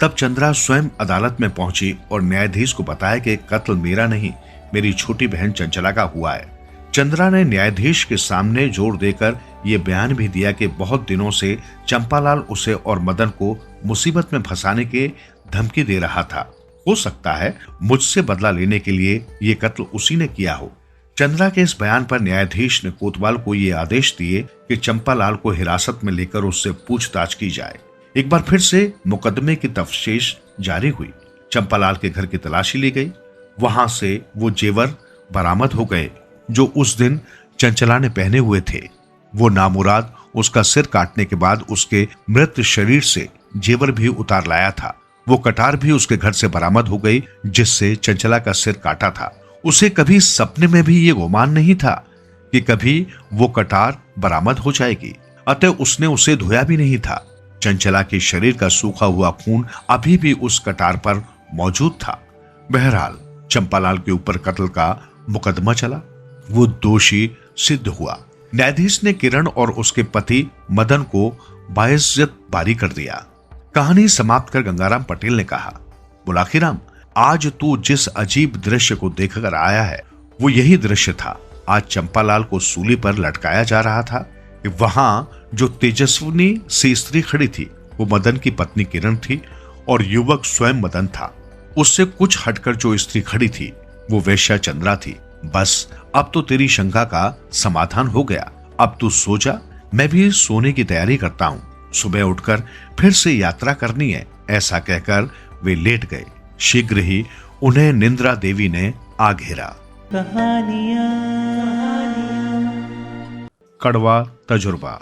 S1: तब चंद्रा स्वयं अदालत में पहुंची और न्यायाधीश को बताया कि कत्ल मेरा नहीं, मेरी छोटी बहन चंचला का हुआ है। चंद्रा ने न्यायाधीश के सामने जोर देकर यह बयान भी दिया कि बहुत दिनों से चंपालाल उसे और मदन को मुसीबत में फंसाने के धमकी दे रहा था। हो सकता है मुझसे बदला लेने के लिए ये कत्ल उसी ने किया हो। चंद्रा के इस बयान पर न्यायाधीश ने कोतवाल को ये आदेश दिए कि चंपालाल को हिरासत में लेकर उससे पूछताछ की जाए। एक बार फिर से मुकदमे की तफ्तीश जारी हुई। चंपालाल के घर की तलाशी ली गई। वहां से वो जेवर बरामद हो गए जो उस दिन चंचला ने पहने हुए थे। वो नामुराद उसका सिर काटने के बाद उसके मृत शरीर से जेवर भी उतार लाया था। वो कटार भी उसके घर से बरामद हो गई जिससे चंचला का सिर काटा था। उसे कभी सपने में भी ये गुमान नहीं था कि कभी वो कटार बरामद हो जाएगी, अतः उसने उसे धोया भी नहीं था। चंचला के शरीर का सूखा हुआ खून अभी भी उस कटार पर मौजूद था। बहरहाल चंपालाल के ऊपर कत्ल का मुकदमा चला। वो दोषी सिद्ध हुआ। न्यायाधीश ने किरण और उसके पति मदन को बाइज्जत बारी कर दिया। कहानी समाप्त कर गंगाराम पटेल ने कहा, बुलाकीराम, आज तू जिस अजीब दृश्य को देखकर आया है वो यही दृश्य था। आज चंपालाल को सूली पर लटकाया जा रहा था। वहां जो तेजस्विनी सी स्त्री खड़ी थी वो मदन की पत्नी किरण थी और युवक स्वयं मदन था। उससे कुछ हटकर जो स्त्री खड़ी थी वो वेश्या चंद्रा थी। बस अब तो तेरी शंका का समाधान हो गया। अब तू सो जा, मैं भी सोने की तैयारी करता हूँ। सुबह उठकर फिर से यात्रा करनी है। ऐसा कहकर वे लेट गए। शीघ्र ही उन्हें निंद्रा देवी ने आ घेरा।
S2: कड़वा तजुर्बा।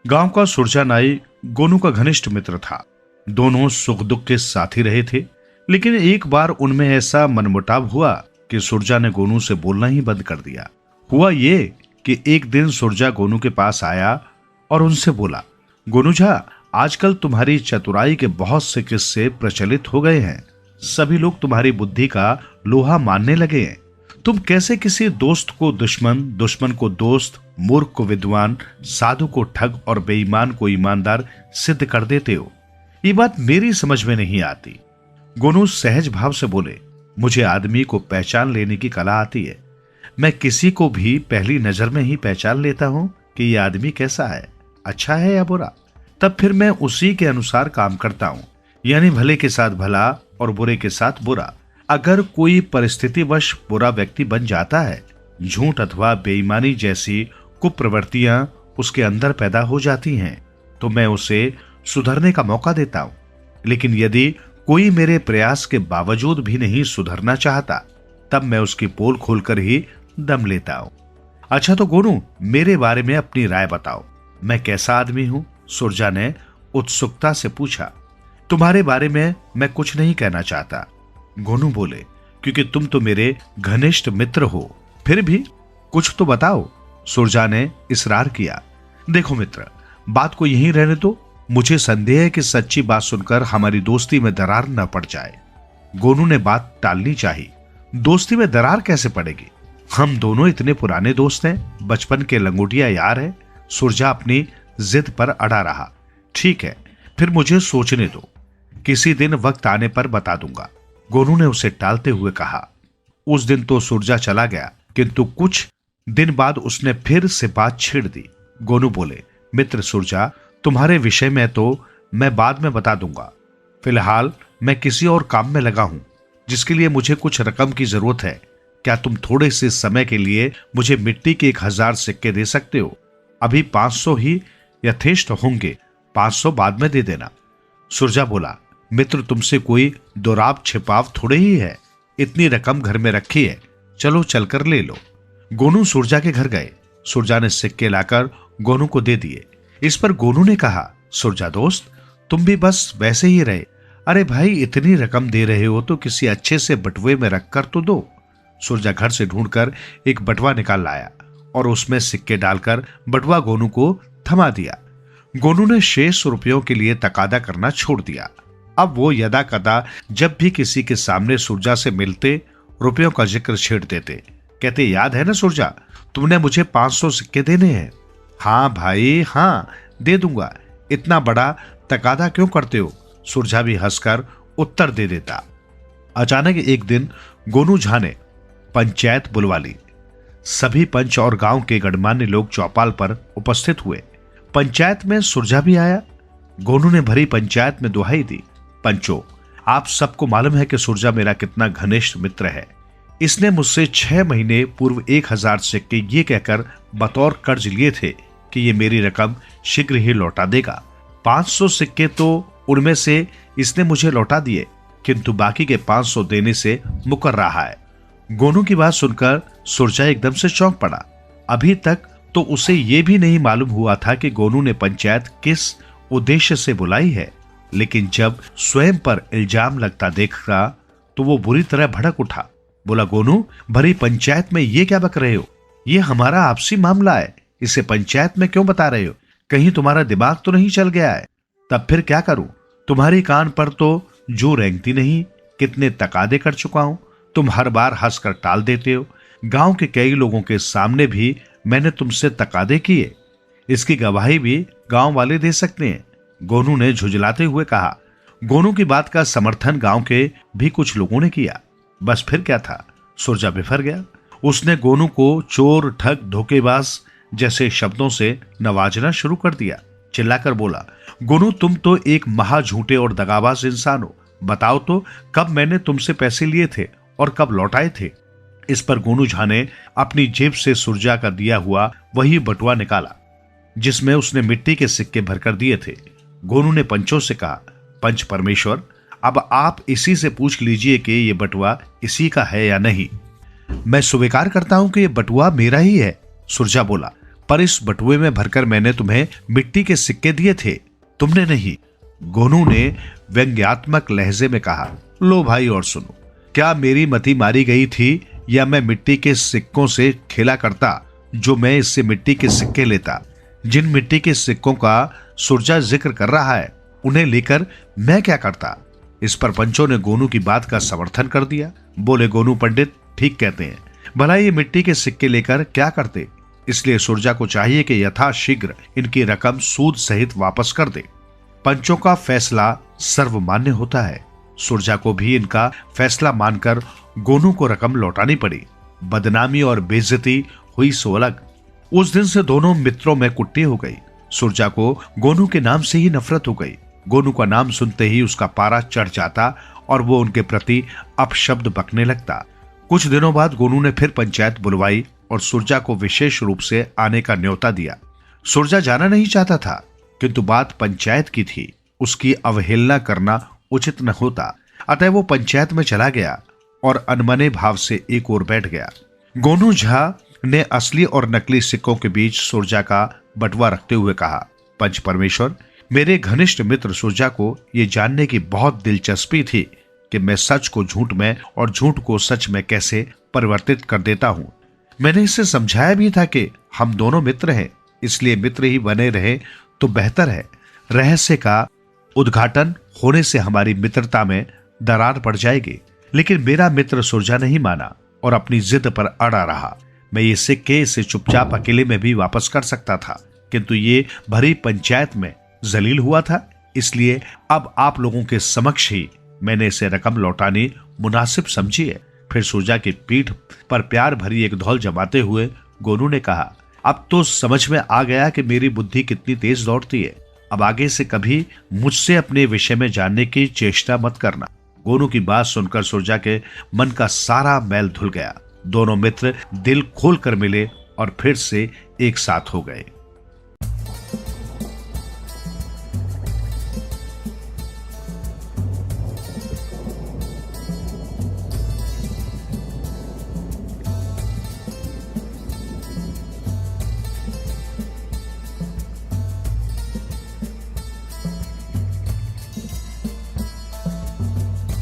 S2: गांव का सुरजा नाई गोनू का घनिष्ठ मित्र था। दोनों सुख दुख के साथी रहे थे, लेकिन एक बार उनमें ऐसा मनमुटाव हुआ कि सुरजा ने गोनू से बोलना ही बंद कर दिया। हुआ ये कि एक दिन सुरजा गोनू के पास आया और उनसे बोला, गोनू झा, आजकल तुम्हारी चतुराई के बहुत से किस्से प्रचलित हो गए हैं। सभी लोग तुम्हारी बुद्धि का लोहा मानने लगे हैं। तुम कैसे किसी दोस्त को दुश्मन, दुश्मन को दोस्त, मूर्ख को विद्वान, साधु को ठग और बेईमान को ईमानदार सिद्ध कर देते हो, ये बात मेरी समझ में नहीं आती। गोनू सहज भाव से बोले, मुझे आदमी को पहचान लेने की कला आती है। मैं किसी को भी पहली नजर में ही पहचान लेता हूं कि यह आदमी कैसा है, अच्छा है या बुरा। तब फिर मैं उसी के अनुसार काम करता हूं, यानी भले के साथ भला और बुरे के साथ बुरा। अगर कोई परिस्थितिवश बुरा व्यक्ति बन जाता है, झूठ अथवा बेईमानी जैसी कुप्रवृत्तियां उसके अंदर पैदा हो जाती हैं, तो मैं उसे सुधरने का मौका देता हूं। लेकिन यदि कोई मेरे प्रयास के बावजूद भी नहीं सुधरना चाहता, तब मैं उसकी पोल खोलकर ही दम लेता हूं। अच्छा तो गोनू, मेरे बारे में अपनी राय बताओ, मैं कैसा आदमी हूं? सुरजा ने उत्सुकता से पूछा। तुम्हारे बारे में मैं कुछ नहीं कहना चाहता, गोनू बोले, क्योंकि तुम तो मेरे घनिष्ठ मित्र हो। फिर भी कुछ तो बताओ, सुरजा ने इसरार किया। देखो मित्र, बात को यहीं रहने दो। मुझे संदेह है कि सच्ची बात सुनकर हमारी दोस्ती में दरार न पड़ जाए। गोनू ने बात टालनी चाहिए। दोस्ती में दरार कैसे पड़ेगी? हम दोनों इतने पुराने दोस्त हैं, बचपन के लंगोटिया यार हैं। सुरजा अपनी जिद पर अड़ा रहा। ठीक है, फिर मुझे सोचने दो, किसी दिन वक्त आने पर बता दूंगा, गोनू ने उसे टालते हुए कहा। उस दिन तो सुरजा चला गया, किंतु कुछ दिन बाद उसने फिर से बात छेड़ दी। गोनू बोले, मित्र सुरजा, तुम्हारे विषय में तो मैं बाद में बता दूंगा। फिलहाल मैं किसी और काम में लगा हूं, जिसके लिए मुझे कुछ रकम की जरूरत है। क्या तुम थोड़े से समय के लिए मुझे मिट्टी के 1000 सिक्के दे सकते हो? अभी 500 ही यथेष्ट होंगे, 500 बाद में दे देना। सुरजा बोला, मित्र तुमसे कोई दोराब छिपाव थोड़े ही है। इतनी रकम घर में रखी है, चलो चलकर ले लो। गोनू सुरजा के घर गए। सुरजा ने सिक्के लाकर गोनू को दे दिए। इस पर गोनू ने कहा, सुरजा दोस्त, तुम भी बस वैसे ही रहे। अरे भाई, इतनी रकम दे रहे हो तो किसी अच्छे से बटुए में रखकर तो दो। सुरजा घर से ढूंढकर एक बटुआ निकाल लाया और उसमें सिक्के डालकर बटुआ गोनू को थमा दिया। गोनू ने शेष रुपयों के लिए तकादा करना छोड़ दिया। अब वो यदा कदा जब भी किसी के सामने सुरजा से मिलते, रुपयों का जिक्र छेड़ देते। कहते, याद है ना सुरजा, तुमने मुझे 500 सिक्के देने हैं। हाँ भाई हाँ, दे दूंगा। इतना बड़ा तकादा क्यों करते हो? सुरजा भी हंसकर उत्तर दे देता। अचानक एक दिन गोनू झा ने पंचायत बुलवा ली। सभी पंच और गांव के गणमान्य लोग चौपाल पर उपस्थित हुए। पंचायत में सुरजा भी आया। गोनू ने भरी पंचायत में दुहाई दी, पंचों, आप सबको मालूम है कि सुरजा मेरा कितना घनिष्ठ मित्र है। इसने मुझसे 6 महीने पूर्व 1000 सिक्के ये कहकर बतौर कर्ज लिए थे कि ये मेरी रकम शीघ्र ही लौटा देगा। 500 सिक्के तो उनमें से इसने मुझे लौटा दिए, किंतु बाकी के 500 देने से मुकर रहा है। गोनू की बात सुनकर सुरजा एकदम से चौंक पड़ा। अभी तक तो उसे यह भी नहीं मालूम हुआ था कि गोनू ने पंचायत किस उद्देश्य से बुलाई है, लेकिन जब स्वयं पर इल्जाम लगता देखा तो वो बुरी तरह भड़क उठा। बोला, गोनू, भरी पंचायत में ये क्या बक रहे हो? ये हमारा आपसी मामला है, इसे पंचायत में क्यों बता रहे हो? कहीं तुम्हारा दिमाग तो नहीं चल गया है? तब फिर क्या करूं? तुम्हारी कान पर तो जो रेंगती नहीं। कितने तकादे कर चुका हूं, तुम हर बार हंसकर टाल देते हो। गांव के कई लोगों के सामने भी मैंने तुमसे तकादे किए, इसकी गवाही भी गांव वाले दे सकते हैं। गोनू ने झुंझलाते हुए कहा।
S1: गोनू की बात का समर्थन गांव के भी कुछ लोगों ने किया। बस फिर क्या था, सुरजा बिफर गया। उसने गोनू को चोर, ठग, धोखेबाज जैसे शब्दों से नवाजना शुरू कर दिया। चिल्लाकर बोला, गोनू तुम तो एक महा झूठे और दगाबाज इंसान हो। बताओ तो कब मैंने तुमसे पैसे लिए थे और कब लौटाए थे। इस पर गोनू झा ने अपनी जेब से सुरजा का दिया हुआ वही बटुआ निकाला जिसमें उसने मिट्टी के सिक्के भरकर दिए थे। गोनू ने पंचों से कहा, पंच परमेश्वर, अब आप इसी से पूछ लीजिए कि ये बटुआ इसी का है या नहीं। मैं स्वीकार करता हूं कि ये बटुआ मेरा ही है, सुरजा बोला, पर इस बटुए में भरकर मैंने तुम्हें मिट्टी के सिक्के दिए थे, तुमने नहीं। गोनू ने व्यंग्यात्मक लहजे में कहा, लो भाई और सुनो, क्या मेरी मति मारी गई थी या मैं मिट्टी के सिक्कों से खेला करता जो मैं इससे मिट्टी के सिक्के लेता? जिन मिट्टी के सिक्कों का सुरजा जिक्र कर रहा है उन्हें लेकर मैं क्या करता? इस पर पंचों ने गोनू की बात का समर्थन कर दिया। बोले, गोनू पंडित ठीक कहते हैं, भला ये मिट्टी के सिक्के लेकर क्या करते? इसलिए सुरजा को चाहिए कि यथाशीघ्र इनकी रकम सूद सहित वापस कर दे। पंचों का फैसला सर्वमान्य होता है। सुरजा को भी इनका फैसला मानकर गोनू को रकम लौटानी पड़ी। बदनामी और बेइज्जती हुई सो अलग। उस दिन से दोनों मित्रों में कुट्टी हो गई। सुरजा को गोनू के नाम से ही नफरत हो गई। गोनू का नाम सुनते ही उसका पारा चढ़ जाता और वो उनके प्रति अपशब्द बकने लगता। कुछ दिनों बाद गोनू ने फिर पंचायत बुलवाई और सुरजा को विशेष रूप से आने का न्योता दिया। सुरजा जाना नहीं चाहता था, किंतु बात पंचायत की थी, उसकी अवहेलना करना उचित न होता। अतः वो पंचायत में चला गया और अनमने भाव से एक ओर बैठ गया। गोनू झा ने असली और नकली सिक्कों के बीच सुरजा का बटवा रखते हुए कहा, पंच परमेश्वर, मेरे घनिष्ठ मित्र सुरजा को ये जानने की बहुत दिलचस्पी थी कि मैं सच को झूठ में और झूठ को सच में कैसे परिवर्तित कर देता हूं। मैंने इसे समझाया भी था कि हम दोनों मित्र हैं, इसलिए मित्र ही बने रहे तो बेहतर है। रहस्य का उद्घाटन होने से हमारी मित्रता में दरार पड़ जाएगी। लेकिन मेरा मित्र सुरजा नहीं माना और अपनी जिद पर अड़ा रहा। मैं ये सिक्के इसे चुपचाप अकेले में भी वापस कर सकता था, किंतु ये भरी पंचायत में जलील हुआ था, इसलिए अब आप लोगों के समक्ष ही मैंने इसे रकम लौटानी मुनासिब समझी है। फिर सुरजा की पीठ पर प्यार भरी एक धौल जमाते हुए गोनू ने कहा, अब तो समझ में आ गया कि मेरी बुद्धि कितनी तेज दौड़ती है। अब आगे से कभी मुझसे अपने विषय में जानने की चेष्टा मत करना। गोनू की बात सुनकर सुरजा के मन का सारा मैल धुल गया। दोनों मित्र दिल खोल कर मिले और फिर से एक साथ हो गए।